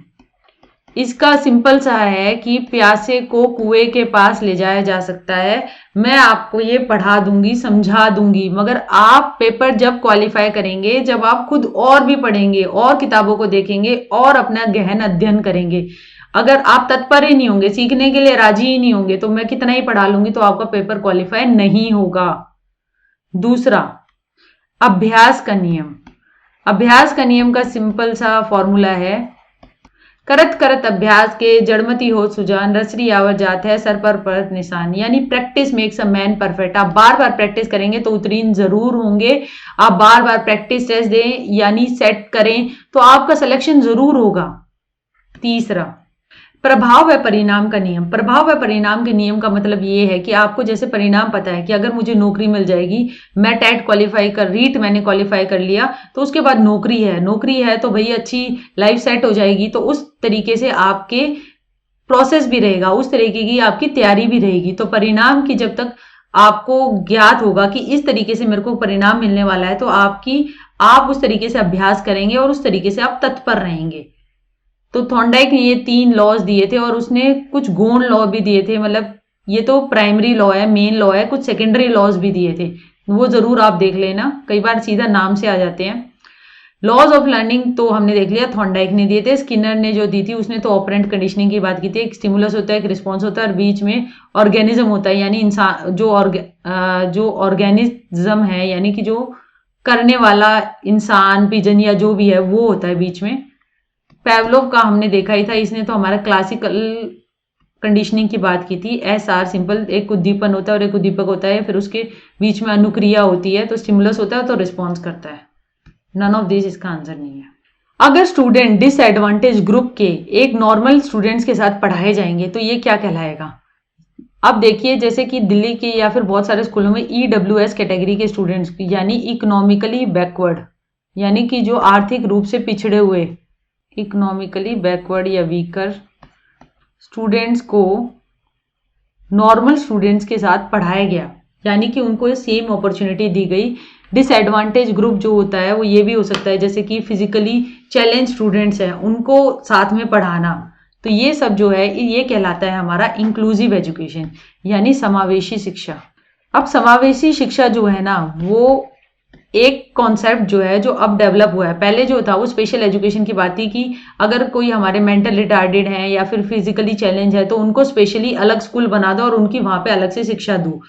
इसका सिंपल सा है कि प्यासे को कुएं के पास ले जाया जा सकता है। मैं आपको ये पढ़ा दूंगी, समझा दूंगी, मगर आप पेपर जब क्वालिफाई करेंगे, जब आप खुद और भी पढ़ेंगे और किताबों को देखेंगे और अपना गहन अध्ययन करेंगे, अगर आप तत्पर ही नहीं होंगे, सीखने के लिए राजी ही नहीं होंगे, तो मैं कितना ही पढ़ा लूंगी तो आपका पेपर क्वालिफाई नहीं होगा। दूसरा, अभ्यास का नियम। अभ्यास का नियम का सिंपल सा फॉर्मूला है, करत करत अभ्यास के जड़मती हो सुजान, रसरी आवत जात है सर पर परत निशान। यानी practice makes a man perfect. आप बार बार प्रैक्टिस करेंगे तो उत्तीर्ण जरूर होंगे। आप बार बार प्रैक्टिस टेस्ट दें यानी सेट करें तो आपका सिलेक्शन जरूर होगा। तीसरा, प्रभाव व परिणाम का नियम। प्रभाव व परिणाम के नियम का मतलब ये है कि आपको जैसे परिणाम पता है कि अगर मुझे नौकरी मिल जाएगी, मैं टेट क्वालिफाई कर, रीट मैंने क्वालिफाई कर लिया तो उसके बाद नौकरी है तो भाई अच्छी लाइफ सेट हो जाएगी। तो उस तरीके से आपके प्रोसेस भी रहेगा, उस तरीके की आपकी तैयारी भी रहेगी। तो परिणाम की जब तक आपको ज्ञात होगा कि इस तरीके से मेरे को परिणाम मिलने वाला है तो आप उस तरीके से अभ्यास करेंगे और उस तरीके से आप तत्पर रहेंगे। तो थॉर्नडाइक ने ये 3 लॉज दिए थे और उसने कुछ गौण लॉ भी दिए थे। मतलब ये तो प्राइमरी लॉ है, मेन लॉ है, कुछ सेकेंडरी लॉज भी दिए थे, वो जरूर आप देख लेना, कई बार सीधा नाम से आ जाते हैं। लॉज ऑफ लर्निंग तो हमने देख लिया, थॉर्नडाइक ने दिए थे। स्किनर ने जो दी थी उसने तो ऑपरेंट कंडीशनिंग की बात की थी। एक स्टिमुलस होता है, एक रिस्पॉन्स होता है और बीच में ऑर्गेनिज्म होता है, यानी इंसान जो ऑर्गेनिज्म है, यानी कि जो करने वाला इंसान, पिजन या जो भी है वो होता है बीच में। पेवलोव का हमने देखा ही था, इसने तो हमारा क्लासिकल कंडीशनिंग की बात की थी। SR सिंपल, एक उद्दीपन होता है और एक उद्दीपक होता है, फिर उसके बीच में अनुक्रिया होती है, तो स्टिमुलस होता है तो रिस्पॉन्स करता है। नन ऑफ दिस इसका आंसर नहीं है। अगर स्टूडेंट डिसएडवांटेज ग्रुप के एक नॉर्मल स्टूडेंट्स के साथ पढ़ाए जाएंगे तो ये क्या कहलाएगा? अब देखिए, जैसे कि दिल्ली के या फिर बहुत सारे स्कूलों में EWS कैटेगरी के स्टूडेंट्स यानी इकोनॉमिकली बैकवर्ड, यानी कि जो आर्थिक रूप से पिछड़े हुए, इकोनॉमिकली बैकवर्ड या वीकर स्टूडेंट्स को नॉर्मल स्टूडेंट्स के साथ पढ़ाया गया, यानी कि उनको सेम अपॉर्चुनिटी दी गई। डिसएडवांटेज ग्रुप जो होता है वो ये भी हो सकता है, जैसे कि फिजिकली चैलेंज स्टूडेंट्स हैं, उनको साथ में पढ़ाना। तो ये सब जो है ये कहलाता है हमारा इंक्लूसिव एजुकेशन, यानी समावेशी शिक्षा। अब समावेशी शिक्षा जो है ना, वो एक कॉन्सेप्ट जो है जो अब डेवलप हुआ है। पहले जो था वो स्पेशल एजुकेशन की बात थी कि अगर कोई हमारे मेंटल रिटार्डेड है या फिर फिजिकली चैलेंज है तो उनको स्पेशली अलग स्कूल बना दो और उनकी वहां पे अलग से शिक्षा दो।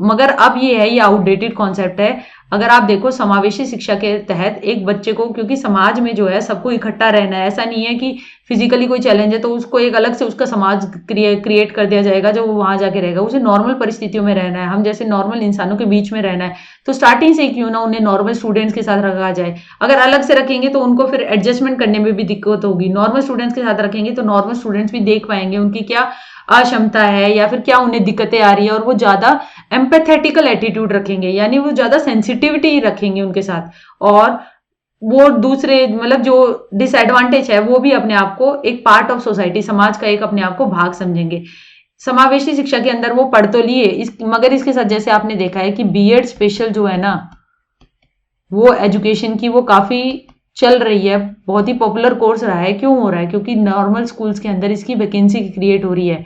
मगर अब ये है, ये आउटडेटेड कॉन्सेप्ट है। अगर आप देखो समावेशी शिक्षा के तहत एक बच्चे को, क्योंकि समाज में जो है सबको इकट्ठा रहना है, ऐसा नहीं है कि फिजिकली कोई चैलेंज है तो उसको एक अलग से उसका समाज क्रिएट कर दिया जाएगा जो वो वहां जाके रहेगा। उसे नॉर्मल परिस्थितियों में रहना है, हम जैसे नॉर्मल इंसानों के बीच में रहना है, तो स्टार्टिंग से क्यों ना उन्हें नॉर्मल स्टूडेंट्स के साथ रखा जाए। अगर अलग से रखेंगे तो उनको फिर एडजस्टमेंट करने में भी दिक्कत होगी। नॉर्मल स्टूडेंट्स के साथ रखेंगे तो नॉर्मल स्टूडेंट्स भी देख पाएंगे उनकी क्या अक्षमता है या फिर क्या उन्हें दिक्कतें आ रही है, और वो ज्यादा एम्पैथेटिकल एटीट्यूड रखेंगे, यानी वो ज्यादा सेंसिटिविटी रखेंगे उनके साथ, और वो दूसरे मतलब जो डिसएडवांटेज है वो भी अपने आप को एक पार्ट ऑफ सोसाइटी, समाज का एक अपने आप को भाग समझेंगे। समावेशी शिक्षा के अंदर वो पढ़ तो लिए मगर इसके साथ जैसे आपने देखा है कि बीएड स्पेशल जो है ना, वो एजुकेशन की वो काफी चल रही है, बहुत ही पॉपुलर कोर्स रहा है। क्यों हो रहा है? क्योंकि नॉर्मल स्कूल्स के अंदर इसकी वैकेंसी क्रिएट हो रही है,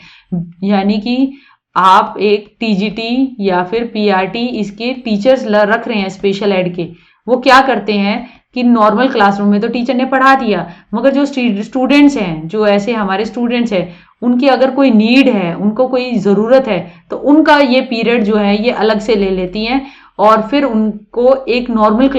यानी कि आप एक टीजीटी या फिर पीआरटी इसके टीचर्स रख रहे हैं स्पेशल एड के। वो क्या करते हैं कि नॉर्मल क्लासरूम में तो टीचर ने पढ़ा दिया, मगर जो स्टूडेंट्स हैं, जो ऐसे हमारे स्टूडेंट्स हैं, उनकी अगर कोई नीड है, उनको कोई ज़रूरत है, तो उनका ये पीरियड जो है ये अलग से ले लेती हैं, और फिर उनको एक नॉर्मल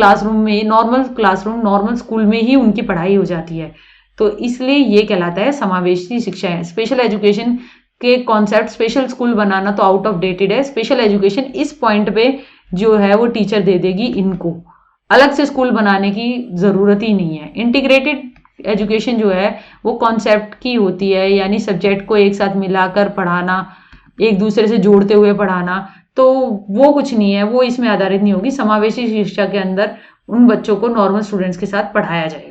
नॉर्मल स्कूल में ही उनकी पढ़ाई हो जाती है। तो इसलिए ये कहलाता है समावेशी शिक्षा है। स्पेशल एजुकेशन के कॉन्सेप्ट, स्पेशल स्कूल बनाना तो आउट ऑफ डेटेड है। स्पेशल एजुकेशन इस पॉइंट पे जो है वो टीचर दे देगी, इनको अलग से स्कूल बनाने की जरूरत ही नहीं है। इंटीग्रेटेड एजुकेशन जो है वो कॉन्सेप्ट की होती है, यानी सब्जेक्ट को एक साथ मिलाकर पढ़ाना, एक दूसरे से जोड़ते हुए पढ़ाना, तो वो कुछ नहीं है, वो इसमें आधारित नहीं होगी। समावेशी शिक्षा के अंदर उन बच्चों को नॉर्मल स्टूडेंट्स के साथ पढ़ाया जाएगा।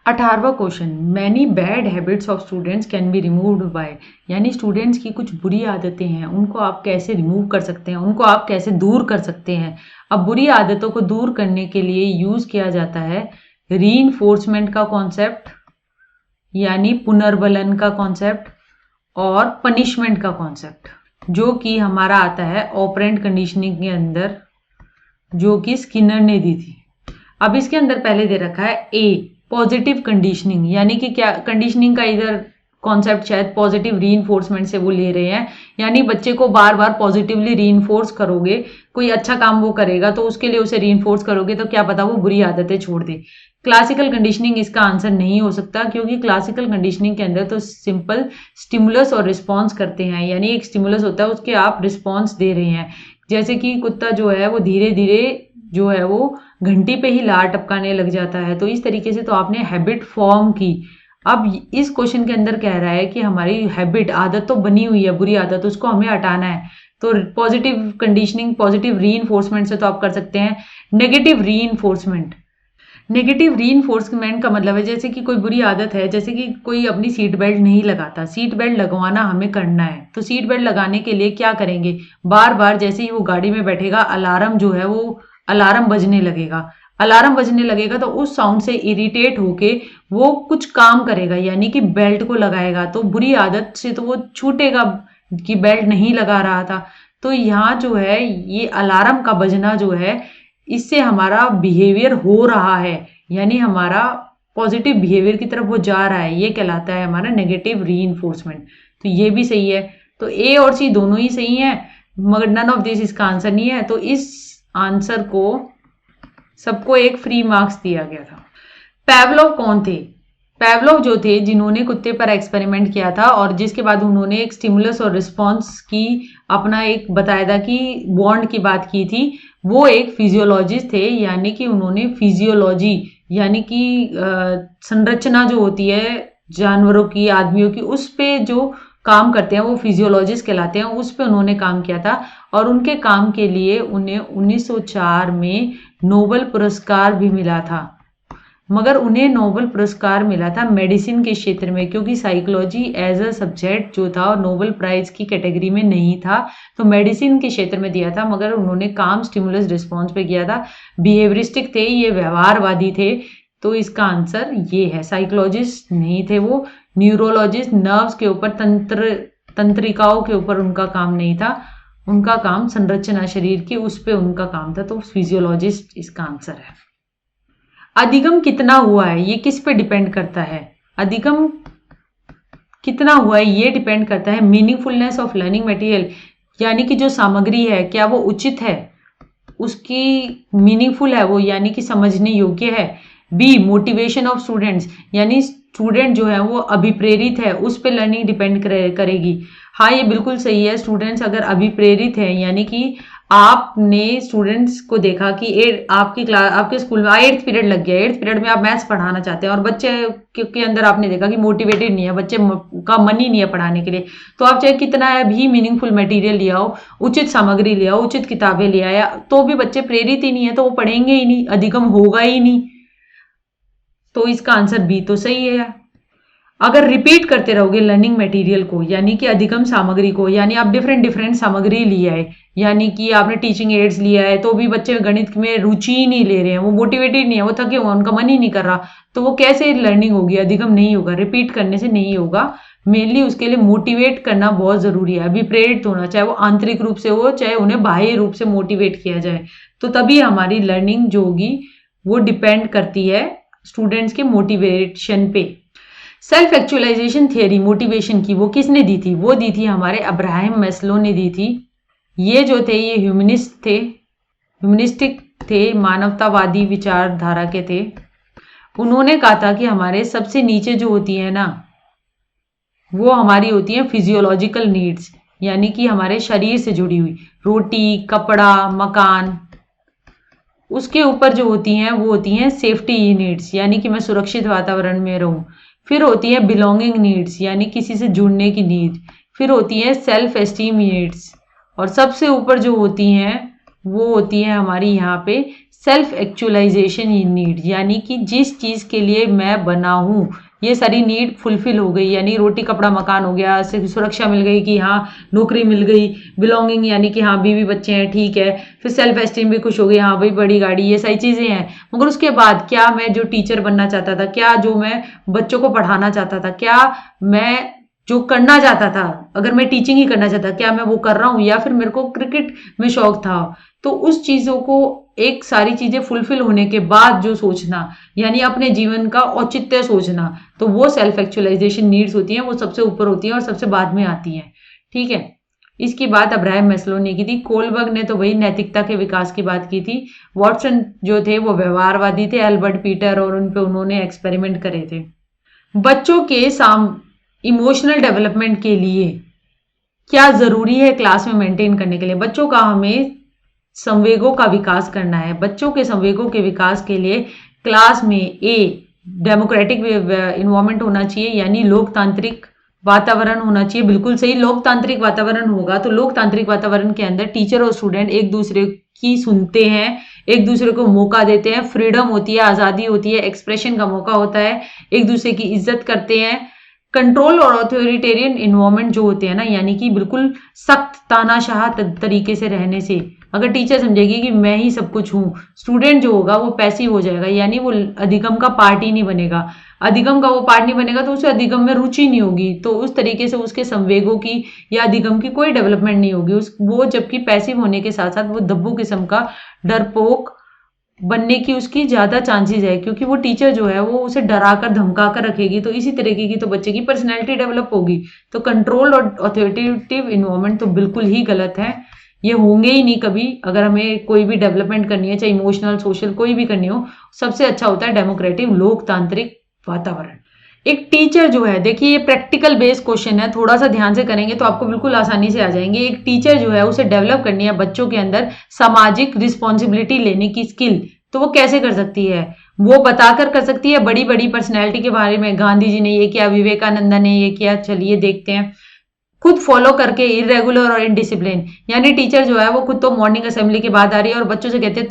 18वां question, many bad habits of students can be removed by, यानी स्टूडेंट्स की कुछ बुरी आदतें हैं, उनको आप कैसे रिमूव कर सकते हैं, उनको आप कैसे दूर कर सकते हैं। अब बुरी आदतों को दूर करने के लिए यूज किया जाता है रीइंफोर्समेंट का कॉन्सेप्ट, यानी पुनर्बलन का कॉन्सेप्ट, और पनिशमेंट का कॉन्सेप्ट, जो कि हमारा आता है ऑपरेंट कंडीशनिंग के अंदर, जो कि स्किनर ने दी थी। अब इसके अंदर पहले दे रखा है ए पॉजिटिव कंडीशनिंग, यानी कि क्या कंडीशनिंग का इधर कॉन्सेप्ट शायद पॉजिटिव रीइंफोर्समेंट से वो ले रहे हैं, यानी बच्चे को बार बार पॉजिटिवली रीइंफोर्स करोगे, कोई अच्छा काम वो करेगा तो उसके लिए उसे रीइंफोर्स करोगे तो क्या पता वो बुरी आदतें छोड़ दे। क्लासिकल कंडीशनिंग इसका आंसर नहीं हो सकता, क्योंकि क्लासिकल कंडीशनिंग के अंदर तो सिंपल स्टिमुलस और रिस्पॉन्स करते हैं, यानी एक स्टिमुलस होता है उसके आप रिस्पॉन्स दे रहे हैं। जैसे कि कुत्ता जो है वो धीरे धीरे जो है वो घंटी पे ही लार टपकाने लग जाता है, तो इस तरीके से तो आपने हैबिट फॉर्म की। अब इस क्वेश्चन के अंदर कह रहा है कि हमारी हैबिट, आदत तो बनी हुई है, बुरी आदत, उसको हमें हटाना है। तो पॉजिटिव कंडीशनिंग, पॉजिटिव रीइंफोर्समेंट से तो आप कर सकते हैं नेगेटिव रीइंफोर्समेंट। नेगेटिव रीइंफोर्समेंट का मतलब है जैसे कि कोई बुरी आदत है, जैसे कि कोई अपनी सीट बेल्ट नहीं लगाता, सीट बेल्ट लगवाना हमें करना है, तो सीट बेल्ट लगाने के लिए क्या करेंगे, बार बार जैसे ही वो गाड़ी में बैठेगा अलार्म जो है वो अलार्म बजने लगेगा, अलार्म बजने लगेगा तो उस साउंड से इरिटेट होके वो कुछ काम करेगा, यानी कि बेल्ट को लगाएगा, तो बुरी आदत से तो वो छूटेगा कि बेल्ट नहीं लगा रहा था। तो यहाँ जो है ये अलार्म का बजना जो है, इससे हमारा बिहेवियर हो रहा है, यानी हमारा पॉजिटिव बिहेवियर की तरफ वो जा रहा है, ये कहलाता है हमारा नेगेटिव रीइंफोर्समेंट। तो ये भी सही है, तो ए और सी दोनों ही सही है, मगर नन ऑफ दिस इसका आंसर नहीं है, तो इस आंसर को सबको एक फ्री मार्क्स दिया गया था। पैवलोव कौन थे? पैवलोव जो थे जिन्होंने कुत्ते पर एक्सपेरिमेंट किया था और जिसके बाद उन्होंने एक स्टिमुलस और रिस्पॉन्स की अपना एक बताया था कि बॉन्ड की बात की थी, वो एक फिजियोलॉजिस्ट थे, यानी कि उन्होंने फिजियोलॉजी यानी कि संरचना जो होती है जानवरों की, आदमियों की, उस पे जो काम करते हैं वो फिजियोलॉजिस्ट कहलाते हैं, उस पे उन्होंने काम किया था। और उनके काम के लिए उन्हें 1904 में नोबेल पुरस्कार भी मिला था, मगर उन्हें नोबेल पुरस्कार मिला था मेडिसिन के क्षेत्र में, क्योंकि साइकोलॉजी एज अ सब्जेक्ट जो था नोबेल प्राइज की कैटेगरी में नहीं था, तो मेडिसिन के क्षेत्र में दिया था, मगर उन्होंने काम स्टिमुलस रिस्पॉन्स पे किया था। बिहेवियरिस्टिक थे, ये व्यवहारवादी थे, तो इसका आंसर ये है। साइकोलॉजिस्ट नहीं थे वो, न्यूरोलॉजिस्ट, नर्व्स के ऊपर, तंत्रिकाओं के ऊपर उनका काम नहीं था, उनका काम संरचना शरीर की, उस पे उनका काम था, तो फिजियोलॉजिस्ट इसका आंसर है। अधिगम कितना हुआ है ये किस पे डिपेंड करता है? अधिगम कितना हुआ है ये डिपेंड करता है मीनिंगफुलनेस ऑफ लर्निंग मटेरियल, यानी कि जो सामग्री है क्या वो उचित है, उसकी मीनिंगफुल है वो, यानी कि समझने योग्य है। बी, मोटिवेशन ऑफ स्टूडेंट्स, यानी स्टूडेंट जो है वो अभिप्रेरित है, उस पर लर्निंग डिपेंड करेगी। हाँ, ये बिल्कुल सही है। स्टूडेंट्स अगर अभिप्रेरित है, यानी कि आपने स्टूडेंट्स को देखा कि आपके स्कूल में 8th पीरियड लग गया, 8th पीरियड में आप मैथ्स पढ़ाना चाहते हैं और बच्चे के अंदर आपने देखा कि मोटिवेटेड नहीं है, बच्चे का मन ही नहीं है पढ़ाने के लिए, तो आप चाहे कितना भी मीनिंगफुल मटेरियल ले आओ, उचित सामग्री ले आओ, उचित किताबें ले आया, तो भी बच्चे प्रेरित ही नहीं है, तो वो पढ़ेंगे ही नहीं, अधिगम होगा ही नहीं। तो इसका आंसर बी तो सही है। अगर रिपीट करते रहोगे लर्निंग मटेरियल को, यानी कि अधिगम सामग्री को, यानी आप डिफरेंट डिफरेंट सामग्री लिया है, यानी कि आपने टीचिंग एड्स लिया है, तो भी बच्चे गणित में रुचि ही नहीं ले रहे हैं, वो मोटिवेटेड नहीं है, वो थके हुए, उनका मन ही नहीं कर रहा, तो वो कैसे लर्निंग होगी? अधिगम नहीं होगा, रिपीट करने से नहीं होगा। मेनली उसके लिए मोटिवेट करना बहुत जरूरी है, अभी प्रेरित होना, चाहे वो आंतरिक रूप से हो, चाहे उन्हें बाह्य रूप से मोटिवेट किया जाए, तो तभी हमारी लर्निंग जो होगी वो डिपेंड करती है स्टूडेंट्स के मोटिवेशन पे। सेल्फ एक्चुअलाइजेशन थियरी मोटिवेशन की वो किसने दी थी? वो दी थी हमारे अब्राहम मैस्लो ने दी थी। ये जो थे ये ह्यूमनिस्टिक थे, मानवतावादी विचारधारा के थे। उन्होंने कहा था कि हमारे सबसे नीचे जो होती है ना, वो हमारी होती है फिजियोलॉजिकल नीड्स, यानी कि हमारे शरीर से जुड़ी हुई, रोटी, कपड़ा, मकान। उसके ऊपर जो होती हैं वो होती हैं सेफ्टी नीड्स, यानी कि मैं सुरक्षित वातावरण में रहूं। फिर होती है बिलोंगिंग नीड्स, यानी किसी से जुड़ने की नीड। फिर होती है सेल्फ एस्टीम नीड्स, और सबसे ऊपर जो होती हैं वो होती है हमारी यहाँ पे सेल्फ एक्चुअलाइजेशन नीड, यानी कि जिस चीज के लिए मैं बना हूं, ये सारी नीड फुलफिल हो गई, यानी रोटी, कपड़ा, मकान हो गया, सुरक्षा मिल गई कि हाँ नौकरी मिल गई, बिलोंगिंग यानी कि हाँ बीवी बच्चे हैं, ठीक है, फिर सेल्फ एस्टीम भी खुश हो गई, हाँ भाई बड़ी गाड़ी, ये सारी चीजें हैं। मगर उसके बाद क्या मैं जो टीचर बनना चाहता था, क्या जो मैं बच्चों को पढ़ाना चाहता था, क्या मैं जो करना चाहता था, अगर मैं टीचिंग ही करना चाहता, क्या मैं वो कर रहा हूँ, या फिर मेरे को क्रिकेट में शौक था, तो उस चीजों को एक सारी चीजें फुलफिल होने के बाद जो सोचना, यानी अपने जीवन का औचित्य सोचना, तो वो सेल्फ एक्चुअलाइजेशन नीड्स होती हैं, वो सबसे ऊपर होती हैं और सबसे बाद में आती हैं। ठीक है, इसकी बात अब्राहम मैस्लो ने की थी। कोलबर्ग ने तो वही नैतिकता के विकास की बात की थी। वॉटसन जो थे वो व्यवहारवादी थे, एल्बर्ट पीटर और उन पे उन्होंने एक्सपेरिमेंट करे थे। बच्चों के इमोशनल डेवलपमेंट के लिए क्या जरूरी है क्लास में मेंटेन करने के लिए? बच्चों का हमें संवेगों का विकास करना है। बच्चों के संवेगों के विकास के लिए क्लास में डेमोक्रेटिक इन्वायरमेंट होना चाहिए, यानी लोकतांत्रिक वातावरण होना चाहिए। बिल्कुल सही, लोकतांत्रिक वातावरण होगा तो लोकतांत्रिक वातावरण के अंदर टीचर और स्टूडेंट एक दूसरे की सुनते हैं, एक दूसरे को मौका देते हैं, फ्रीडम होती है, आजादी होती है, एक्सप्रेशन का मौका होता है, एक दूसरे की इज्जत करते हैं। कंट्रोल और ऑथोरिटेरियन इन्वायरमेंट जो होते हैं ना, यानी कि बिल्कुल सख्त तानाशाह तरीके से रहने से अगर टीचर समझेगी कि मैं ही सब कुछ हूँ, स्टूडेंट जो होगा वो पैसिव हो जाएगा, यानी वो अधिगम का पार्ट ही नहीं बनेगा। अधिगम का वो पार्ट नहीं बनेगा तो उसे अधिगम में रुचि नहीं होगी, तो उस तरीके से उसके संवेगों की या अधिगम की कोई डेवलपमेंट नहीं होगी। वो जबकि पैसिव होने के साथ साथ वो दब्बू किस्म का डरपोक बनने की उसकी ज्यादा चांसेस है, क्योंकि वो टीचर जो है वो उसे डरा कर धमका कर रखेगी, तो इसी तरीके की तो बच्चे की पर्सनैलिटी डेवलप होगी। तो कंट्रोल और ऑथोरिटेटिव इन्वायरमेंट तो बिल्कुल ही गलत है, ये होंगे ही नहीं कभी। अगर हमें कोई भी डेवलपमेंट करनी है, चाहे इमोशनल, सोशल, कोई भी करनी हो, सबसे अच्छा होता है डेमोक्रेटिक लोकतांत्रिक वातावरण। एक टीचर जो है, देखिए ये प्रैक्टिकल बेस्ड क्वेश्चन है, थोड़ा सा ध्यान से करेंगे तो आपको बिल्कुल आसानी से आ जाएंगे। एक टीचर जो है उसे डेवलप करनी है बच्चों के अंदर सामाजिक रिस्पॉन्सिबिलिटी लेने की स्किल, तो वो कैसे कर सकती है? वो बताकर कर सकती है बड़ी बड़ी पर्सनैलिटी के बारे में, गांधी जी ने ये किया, विवेकानंद ने ये किया, चलिए देखते हैं। खुद फॉलो करके इरेगुलर और इनडिसिप्लिन, यानी टीचर जो है वो खुद तो मॉर्निंग असेंबली के बाद आ रही है और बच्चों से कहते हैं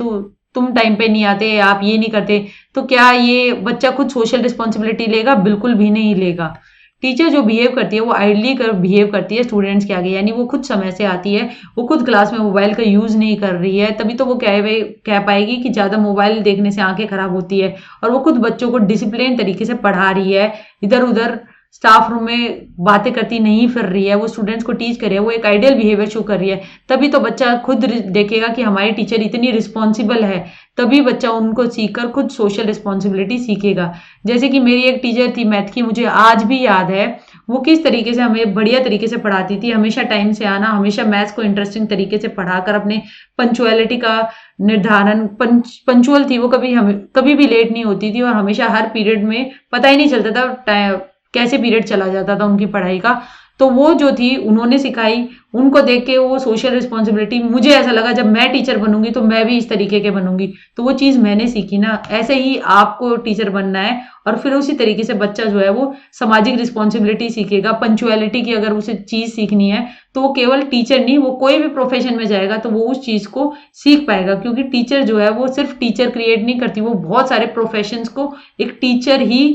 तुम टाइम पे नहीं आते, आप ये नहीं करते, तो क्या ये बच्चा खुद सोशल रिस्पॉन्सिबिलिटी लेगा? बिल्कुल भी नहीं लेगा। टीचर जो बिहेव करती है वो आइडली बिहेव करती है स्टूडेंट्स के आगे, यानी वो खुद समय से आती है, वो खुद क्लास में मोबाइल का यूज नहीं कर रही है, तभी तो वो कह पाएगी कि ज्यादा मोबाइल देखने से आंखें खराब होती है। और वो खुद बच्चों को डिसिप्लिन तरीके से पढ़ा रही है, इधर उधर स्टाफ रूम में बातें करती नहीं फिर रही है, वो स्टूडेंट्स को टीच कर रही है, वो एक आइडियल बिहेवियर शो कर रही है। तभी तो बच्चा खुद देखेगा कि हमारी टीचर इतनी रिस्पॉन्सिबल है, तभी बच्चा उनको सीखकर खुद सोशल रिस्पॉन्सिबिलिटी सीखेगा। जैसे कि मेरी एक टीचर थी मैथ की, मुझे आज भी याद है, वो किस तरीके से हमें बढ़िया तरीके से पढ़ाती थी, हमेशा टाइम से आना, हमेशा मैथ्स को इंटरेस्टिंग तरीके से पढ़ाकर अपने पंचुअलिटी का निर्धारण, पंचुअल थी वो, कभी भी लेट नहीं होती थी और हमेशा हर पीरियड में पता ही नहीं चलता था कैसे पीरियड चला जाता था उनकी पढ़ाई का। तो वो जो थी उन्होंने सिखाई, उनको देख के वो सोशल रिस्पॉन्सिबिलिटी, मुझे ऐसा लगा जब मैं टीचर बनूंगी तो मैं भी इस तरीके के बनूंगी, तो वो चीज मैंने सीखी ना। ऐसे ही आपको टीचर बनना है और फिर उसी तरीके से बच्चा जो है वो सामाजिक रिस्पॉन्सिबिलिटी सीखेगा, पंचुअलिटी की अगर उसे चीज सीखनी है तो वो केवल टीचर नहीं, वो कोई भी प्रोफेशन में जाएगा तो वो उस चीज को सीख पाएगा, क्योंकि टीचर जो है वो सिर्फ टीचर क्रिएट नहीं करती, वो बहुत सारे प्रोफेशंस को एक टीचर ही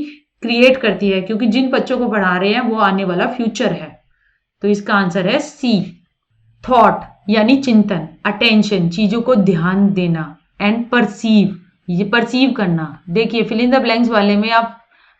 क्रिएट करती है, क्योंकि जिन बच्चों को पढ़ा रहे हैं वो आने वाला फ्यूचर है। तो इसका आंसर है सी। थॉट यानी चिंतन, अटेंशन चीजों को ध्यान देना, एंड परसीव ये परसीव करना। देखिए फिल इन द ब्लैंक्स वाले में आप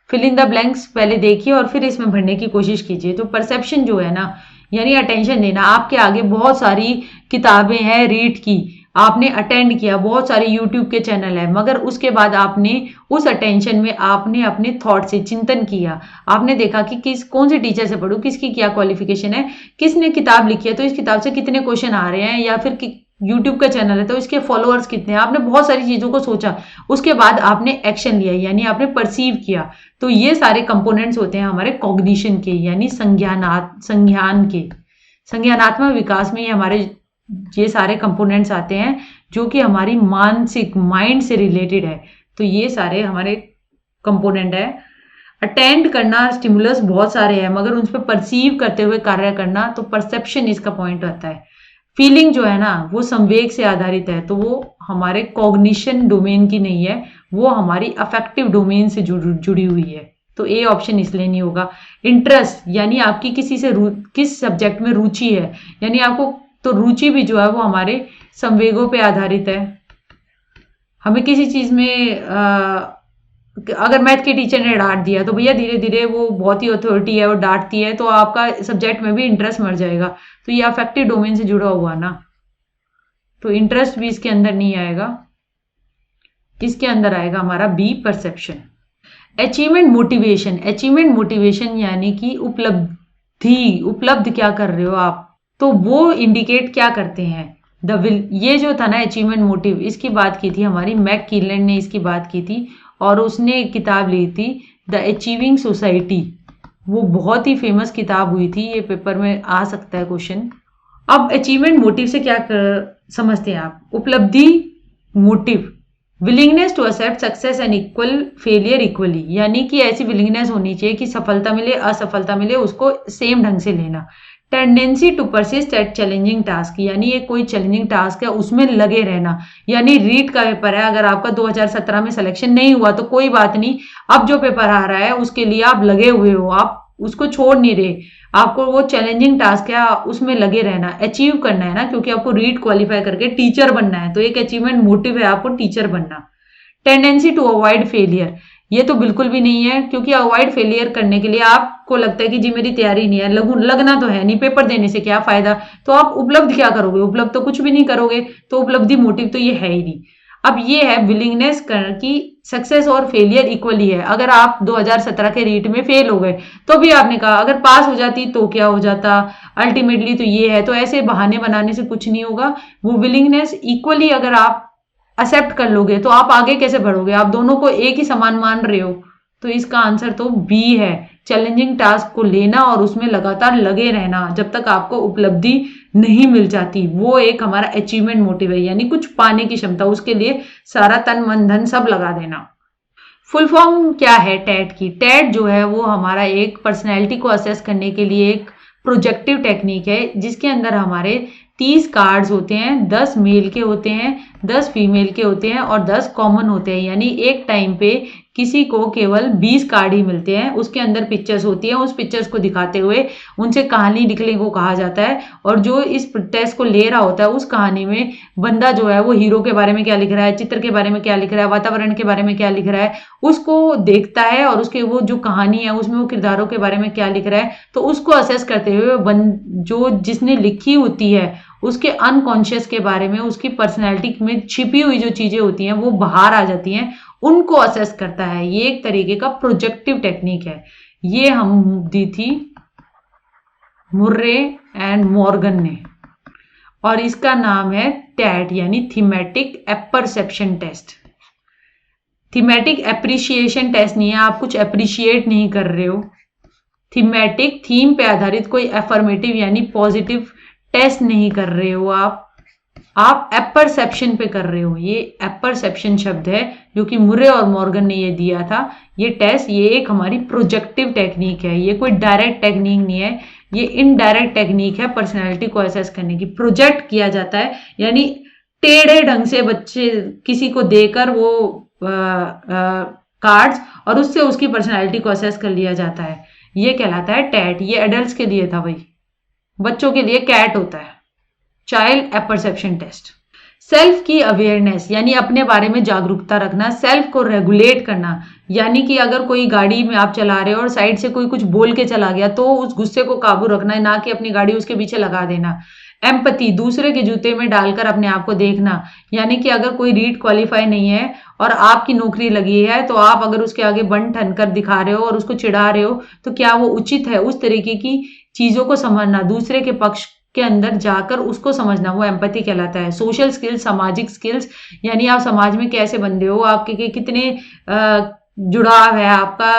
फिल इन द ब्लैंक्स पहले देखिए और फिर इसमें भरने की कोशिश कीजिए। तो परसेप्शन जो है ना, यानी अटेंशन देना, आपके आगे बहुत सारी किताबें हैं रीड की, आपने अटेंड किया, बहुत सारे यूट्यूब के चैनल है, मगर उसके बाद आपने उस अटेंशन में आपने अपने थॉट से चिंतन किया, आपने देखा कि कौन से टीचर से पढ़ूं, किसकी क्या क्वालिफिकेशन है, किसने किताब लिखी है तो इस किताब से कितने क्वेश्चन आ रहे हैं, या फिर यूट्यूब का चैनल है तो इसके फॉलोअर्स कितने हैं। आपने बहुत सारी चीजों को सोचा, उसके बाद आपने एक्शन लिया, यानी आपने परसीव किया। तो ये सारे कंपोनेंट्स होते हैं हमारे कॉग्निशन के, यानी संज्ञानात्मक विकास में ये सारे कंपोनेंट्स आते हैं जो कि हमारी मानसिक माइंड से रिलेटेड है। तो ये सारे हमारे कंपोनेंट है। अटेंड करना, स्टिमुलस बहुत सारे हैं, मगर उन पर परसीव करते हुए कार्य करना, तो परसेप्शन इसका पॉइंट आता है। फीलिंग जो है ना वो संवेग से आधारित है, तो वो हमारे कॉग्निशन डोमेन की नहीं है, वो हमारी अफेक्टिव डोमेन से जुड़ी हुई है। तो ए ऑप्शन इसलिए नहीं होगा। इंटरेस्ट यानी आपकी किस सब्जेक्ट में रुचि है, यानी आपको, तो रुचि भी जो है वो हमारे संवेगों पे आधारित है। हमें किसी चीज में अगर मैथ के टीचर ने डांट दिया तो भैया धीरे धीरे वो बहुत ही अथॉरिटी है, वो डांटती है तो आपका सब्जेक्ट में भी इंटरेस्ट मर जाएगा। तो ये अफेक्टिव डोमेन से जुड़ा हुआ ना, तो इंटरेस्ट भी इसके अंदर नहीं आएगा, इसके अंदर आएगा हमारा बी परसेप्शन। अचीवमेंट मोटिवेशन यानी कि उपलब्ध क्या कर रहे हो आप, तो वो इंडिकेट क्या करते हैं, द विल। ये जो था ना अचीवमेंट मोटिव, इसकी बात की थी हमारी मैककिलैंड ने, इसकी बात की थी और उसने एक किताब ली थी द अचीविंग सोसाइटी, वो बहुत ही फेमस किताब हुई थी, ये पेपर में आ सकता है क्वेश्चन। अब अचीवमेंट मोटिव से क्या समझते हैं आप, उपलब्धि motive, willingness to accept success and equal failure equally, यानी कि ऐसी विलिंगनेस होनी चाहिए कि सफलता मिले असफलता मिले उसको सेम ढंग से लेना। Tendency to persist at challenging task, यानी ये कोई चैलेंजिंग टास्क है उसमें लगे रहना, यानी रीट का पेपर है, अगर आपका 2017 में सिलेक्शन नहीं हुआ तो कोई बात नहीं, अब जो पेपर आ रहा है उसके लिए आप लगे हुए हो, आप उसको छोड़ नहीं रहे, आपको वो चैलेंजिंग टास्क है उसमें लगे रहना, अचीव करना है ना, क्योंकि आपको रीट क्वालिफाई करके टीचर बनना है, तो एक अचीवमेंट मोटिव है आपको टीचर बनना। टेंडेंसी टू अवॉइड फेलियर, ये तो बिल्कुल भी नहीं है, क्योंकि अवॉइड फेलियर करने के लिए आपको लगता है कि जी मेरी तैयारी नहीं है, लगना तो है नहीं, पेपर देने से क्या फायदा, तो आप उपलब्ध क्या करोगे, उपलब्ध तो कुछ भी नहीं करोगे, तो उपलब्धि मोटिव तो ये है ही नहीं। अब ये है विलिंगनेस की सक्सेस और फेलियर इक्वली है। अगर आप 2017 के रीट में फेल हो गए तो भी आपने कहा अगर पास हो जाती तो क्या हो जाता, अल्टीमेटली तो ये है, तो ऐसे बहाने बनाने से कुछ नहीं होगा। वो विलिंगनेस इक्वली अगर आप एक्सेप्ट कर लोगे तो आप आगे कैसे बढ़ोगे, आप दोनों को एक ही समान मान रहे हो, तो इसका आंसर तो बी है, चैलेंजिंग टास्क को लेना और उसमें लगातार लगे रहना जब तक आपको उपलब्धि नहीं मिल जाती, वो एक हमारा अचीवमेंट मोटिव है, यानी कुछ पाने की क्षमता, उसके लिए सारा तन मन धन सब लगा देना। फुल फॉर्म क्या है टैट की, टैट जो है वो हमारा एक पर्सनैलिटी को असेस करने के लिए एक प्रोजेक्टिव टेक्निक है, जिसके अंदर हमारे 30 कार्ड्स होते हैं, 10 मेल के होते हैं, 10 फीमेल के होते हैं और 10 कॉमन होते हैं, यानी एक टाइम पे किसी को केवल 20 कार्ड ही मिलते हैं। उसके अंदर पिक्चर्स होती है, उस पिक्चर्स को दिखाते हुए उनसे कहानी लिखने को कहा जाता है, और जो इस टेस्ट को ले रहा होता है उस कहानी में बंदा जो है वो हीरो के बारे में क्या लिख रहा है, चित्र के बारे में क्या लिख रहा है, वातावरण के बारे में क्या लिख रहा है, उसको देखता है और उसके वो जो कहानी है उसमें वो किरदारों के बारे में क्या लिख रहा है, तो उसको असेस करते हुए जो जिसने लिखी होती है उसके अनकॉन्शियस के बारे में, उसकी पर्सनैलिटी में छिपी हुई जो चीजें होती हैं वो बाहर आ जाती हैं, उनको असेस करता है। ये एक तरीके का प्रोजेक्टिव टेक्निक है, ये हम दी थी मुर्रे एंड मॉर्गन ने, और इसका नाम है टैट यानी thematic apperception test. Thematic appreciation test नहीं है, आप कुछ एप्रिशिएट नहीं कर रहे हो। थीमेटिक थीम पे आधारित कोई एफर्मेटिव यानी पॉजिटिव टेस्ट नहीं कर रहे हो आप एपरसेप्शन पे कर रहे हो। ये एपरसेप्शन शब्द है जो कि मुर्रे और मॉर्गन ने ये दिया था। ये टेस्ट ये एक हमारी प्रोजेक्टिव टेक्निक है, ये कोई डायरेक्ट टेक्निक नहीं है, ये इनडायरेक्ट टेक्निक है पर्सनैलिटी को असेस करने की। प्रोजेक्ट किया जाता है यानी टेढ़े ढंग से बच्चे किसी को देकर वो कार्ड्स और उससे उसकी पर्सनैलिटी को असेस कर लिया जाता है, ये कहलाता है टैट। ये एडल्ट्स के लिए था भाई, बच्चों के लिए कैट होता है, चाइल्ड एपरसेप्शन टेस्ट। सेल्फ की अवेयरनेस यानी अपने बारे में जागरूकता रखना, सेल्फ को रेगुलेट करना, यानी कि अगर कोई गाड़ी में आप चला रहे हो और साइड से कोई कुछ बोल के चला गया तो उस गुस्से को काबू रखना है, ना कि अपनी गाड़ी उसके पीछे लगा देना। एम्पैथी, दूसरे के जूते में डालकर अपने आप को देखना, यानी कि अगर कोई रीड क्वालिफाई नहीं है और आपकी नौकरी लगी है तो आप अगर उसके आगे बन ठन कर दिखा रहे हो और उसको चिढ़ा रहे हो तो क्या वो उचित है। उस तरीके की चीजों को समझना, दूसरे के पक्ष के अंदर जाकर उसको समझना, वो एम्पैथी कहलाता है। सोशल स्किल्स, सामाजिक स्किल्स, यानी आप समाज में कैसे बंधे हो, आपके कितने जुड़ाव है आपका,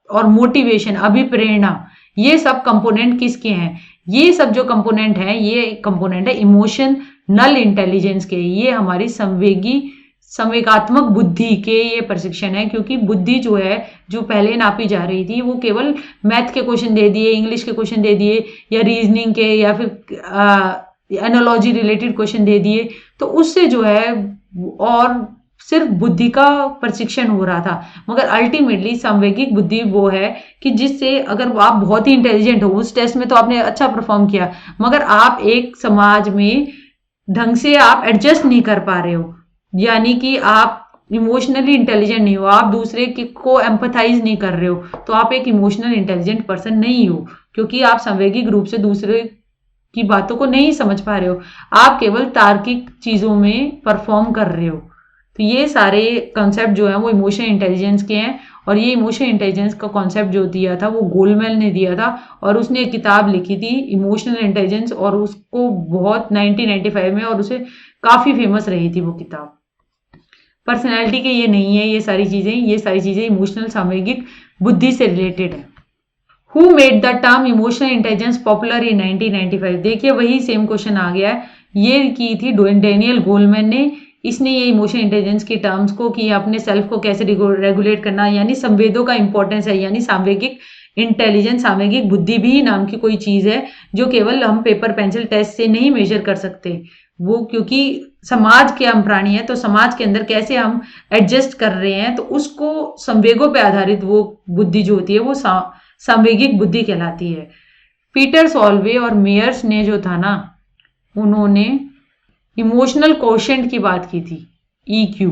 और मोटिवेशन, अभिप्रेरणा, ये सब कंपोनेंट किसके हैं। ये सब जो कंपोनेंट हैं ये कंपोनेंट है इमोशनल इंटेलिजेंस के। ये हमारी संवेगात्मक बुद्धि के ये प्रशिक्षण है, क्योंकि बुद्धि जो है जो पहले नापी जा रही थी वो केवल मैथ के क्वेश्चन दे दिए, इंग्लिश के क्वेश्चन दे दिए, या रीजनिंग के, या फिर एनालॉजी रिलेटेड क्वेश्चन दे दिए, तो उससे जो है और सिर्फ बुद्धि का प्रशिक्षण हो रहा था। मगर अल्टीमेटली संवेगिक बुद्धि वो है कि जिससे अगर आप बहुत ही इंटेलिजेंट हो, उस टेस्ट में तो आपने अच्छा परफॉर्म किया, मगर आप एक समाज में ढंग से आप एडजस्ट नहीं कर पा रहे हो, यानी कि आप इमोशनली इंटेलिजेंट नहीं हो, आप दूसरे को एम्पथाइज नहीं कर रहे हो, तो आप एक इमोशनल इंटेलिजेंट पर्सन नहीं हो, क्योंकि आप संवेगिक रूप से दूसरे की बातों को नहीं समझ पा रहे हो, आप केवल तार्किक चीजों में परफॉर्म कर रहे हो। तो ये सारे कॉन्सेप्ट जो है वो इमोशनल इंटेलिजेंस के हैं, और ये इमोशनल इंटेलिजेंस का कॉन्सेप्ट जो दिया था वो गोलमेल ने दिया था, और उसने एक किताब लिखी थी इमोशनल इंटेलिजेंस, और उसको बहुत 1995 में, और उसे काफी फेमस रही थी वो किताब। पर्सनैलिटी के ये नहीं है, ये सारी चीजें इमोशनल सामयिक बुद्धि से रिलेटेड है। Who made the term emotional intelligence popular in 1995? देखिए वही सेम क्वेश्चन आ गया है, ये की थी डैनियल गोलमैन ने। इसने ये इमोशनल इंटेलिजेंस की टर्म्स को कि अपने सेल्फ को कैसे रेगुलेट करना, यानी संवेदों का इंपॉर्टेंस है, यानी सामवेगिक इंटेलिजेंस, सामवेगिक बुद्धि भी नाम की कोई चीज है जो केवल हम पेपर पेंसिल टेस्ट से नहीं मेजर कर सकते। वो क्योंकि समाज के हम प्राणी हैं, तो समाज के अंदर कैसे हम एडजस्ट कर रहे हैं, तो उसको संवेगों पे आधारित वो बुद्धि जो होती है वो संवेगिक बुद्धि कहलाती है। पीटर सॉल्वे और मेयर्स ने जो था ना, उन्होंने इमोशनल कोशेंट की बात की थी, EQ,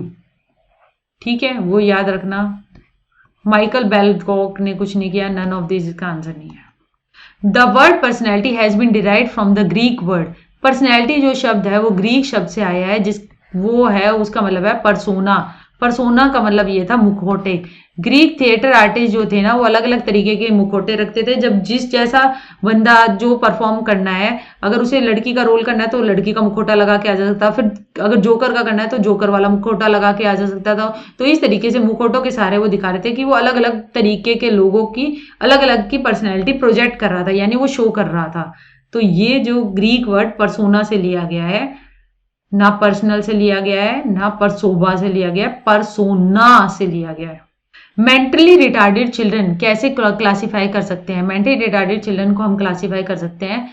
ठीक है, वो याद रखना। माइकल बेलकॉक ने कुछ नहीं किया, नन ऑफ दिस इसका आंसर नहीं है। The word personality has been derived from the Greek word. Personality जो शब्द है वो ग्रीक शब्द से आया है, वो है उसका मतलब है परसोना। परसोना का मतलब ये था मुखौटे। ग्रीक थिएटर आर्टिस्ट जो थे ना वो अलग अलग तरीके के मुखौटे रखते थे। जब जिस जैसा बंदा जो परफॉर्म करना है, अगर उसे लड़की का रोल करना है तो लड़की का मुखौटा लगा के आ जा सकता, फिर अगर जोकर का करना है तो जोकर वाला मुखौटा लगा के आ जा सकता था। तो इस तरीके से मुखौटों के सहारे वो दिखा रहे थे कि वो अलग अलग तरीके के लोगों की अलग अलग की पर्सनैलिटी प्रोजेक्ट कर रहा था, यानी वो शो कर रहा था। तो ये जो ग्रीक वर्ड परसोना से लिया गया है, ना पर्सनल से लिया गया है, ना परसोबा से लिया गया है, परसोना से लिया गया है। मेंटली रिटार्डेड चिल्ड्रन कैसे क्लासिफाई कर सकते हैं? मेंटली रिटार्डेड चिल्ड्रन को हम क्लासिफाई कर सकते हैं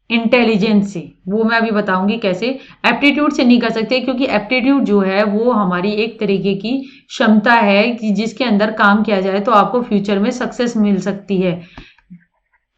इंटेलिजेंस से, वो मैं अभी बताऊंगी कैसे। एप्टीट्यूड से नहीं कर सकते, क्योंकि एप्टीट्यूड जो है वो हमारी एक तरीके की क्षमता है कि जिसके अंदर काम किया जाए तो आपको फ्यूचर में सक्सेस मिल सकती है।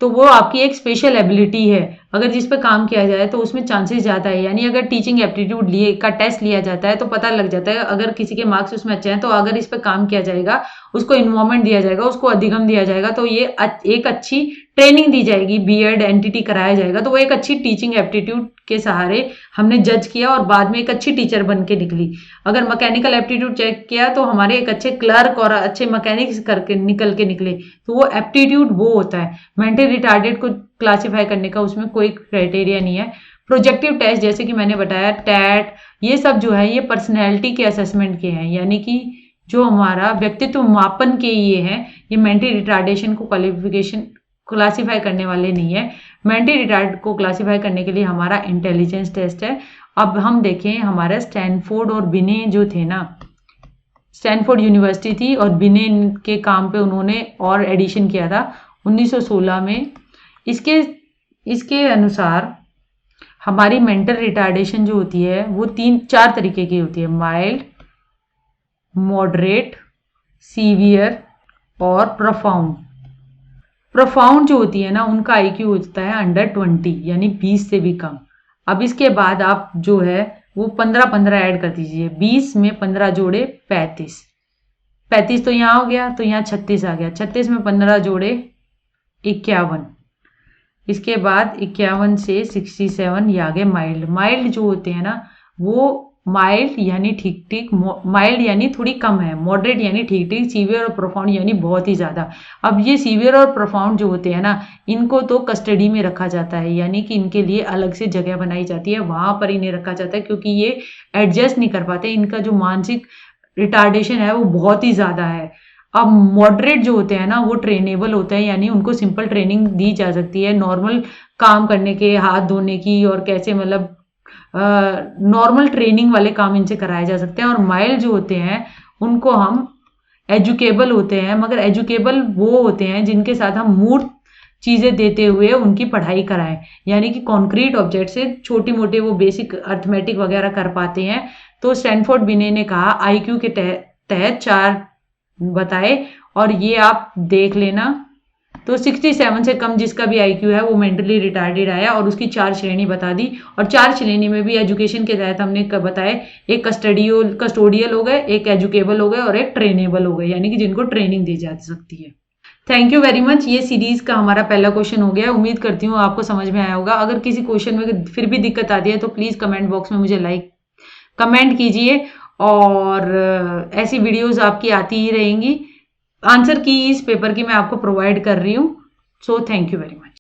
तो वो आपकी एक स्पेशल एबिलिटी है, अगर जिस पे काम किया जाए तो उसमें चांसेस ज्यादा है। यानी अगर टीचिंग एप्टीट्यूड का टेस्ट लिया जाता है तो पता लग जाता है, अगर किसी के मार्क्स उसमें अच्छे हैं तो अगर इस पे काम किया जाएगा, उसको इन्वॉल्वमेंट दिया जाएगा, उसको अधिगम दिया जाएगा, तो ये एक अच्छी ट्रेनिंग दी जाएगी, बीएड एनटीटी कराया जाएगा। तो वो एक अच्छी टीचिंग एप्टीट्यूड के सहारे हमने जज किया और बाद में एक अच्छी टीचर बन के निकली। अगर मैकेनिकल एप्टीट्यूड चेक किया तो हमारे एक अच्छे क्लर्क और अच्छे मैकेनिक्स करके निकल के निकले। तो वो एप्टीट्यूड वो होता है। मेंटली रिटार्डेड को क्लासिफाई करने का उसमें कोई क्राइटेरिया नहीं है। प्रोजेक्टिव टेस्ट जैसे कि मैंने बताया, टैट, ये सब जो है ये पर्सनैलिटी के असेसमेंट के हैं, यानी कि जो हमारा व्यक्तित्व मापन के ये हैं, ये मेंटली रिटार्डेशन को क्लासिफाई करने वाले नहीं है। मेंटली रिटार्ड को क्लासिफाई करने के लिए हमारा इंटेलिजेंस टेस्ट है। अब हम देखें, हमारा स्टैनफोर्ड और बिने जो थे ना, स्टैनफोर्ड यूनिवर्सिटी थी और बिने के काम पे उन्होंने और एडिशन किया था 1916 में। इसके अनुसार हमारी मेंटल रिटार्डेशन जो होती है वो 3-4 तरीके की होती है, माइल्ड, मॉडरेट, सीवियर और प्रोफाउंड। प्रोफाउंड जो होती है ना, उनका आईक्यू होता है अंडर 20, यानी 20 से भी कम। अब इसके बाद आप जो है वो 15-15 ऐड कर दीजिए। 20 में 15 जोड़े 35, 35 तो यहाँ हो गया, तो यहाँ 36 आ गया। 36 में 15 जोड़े 51, इसके बाद 51 से 67 ये आ गए माइल्ड। माइल्ड जो होते हैं ना, वो माइल्ड यानी ठीक ठीक, माइल्ड यानी थोड़ी कम है, मॉडरेट यानी ठीक ठीक, सीवियर और प्रोफाउंड यानी बहुत ही ज़्यादा। अब ये सीवियर और प्रोफाउंड जो होते हैं ना, इनको तो कस्टडी में रखा जाता है, यानी कि इनके लिए अलग से जगह बनाई जाती है, वहाँ पर इन्हें रखा जाता है, क्योंकि ये एडजस्ट नहीं कर पाते। इनका जो मानसिक रिटार्डेशन है वो बहुत ही ज़्यादा है। अब मॉडरेट जो होते हैं ना, वो ट्रेनेबल होते हैं, यानी उनको सिंपल ट्रेनिंग दी जा सकती है, नॉर्मल काम करने के, हाथ धोने की, और कैसे मतलब नॉर्मल ट्रेनिंग वाले काम इनसे कराए जा सकते हैं। और माइल्ड जो होते हैं उनको हम एजुकेबल होते हैं, मगर एजुकेबल वो होते हैं जिनके साथ हम मूर्त चीज़ें देते हुए उनकी पढ़ाई कराएं, यानी कि कॉन्क्रीट ऑब्जेक्ट से छोटी मोटे वो बेसिक अर्थमेटिक वगैरह कर पाते हैं। तो स्टैनफोर्ड बिने ने कहा आईक्यू के तहत 4 बताए, और ये आप देख लेना। तो 67 से कम जिसका भी आईक्यू है वो मेंटली रिटार्डेड आया, और उसकी 4 श्रेणी बता दी। और 4 श्रेणी में भी एजुकेशन के तहत हमने बताए, एक कस्टोडियल हो गए, एक एजुकेबल हो गए, और एक ट्रेनेबल हो गए, यानी कि जिनको ट्रेनिंग दी जा सकती है। Thank you very much. ये सीरीज का हमारा पहला क्वेश्चन हो गया। उम्मीद करती हूँ आपको समझ में आया होगा। अगर किसी क्वेश्चन में फिर भी दिक्कत आती है तो प्लीज़ कमेंट बॉक्स में मुझे कमेंट कीजिए, और ऐसी वीडियोज़ आपकी आती ही रहेंगी। आंसर की इस पेपर की मैं आपको प्रोवाइड कर रही हूँ। So thank you very much.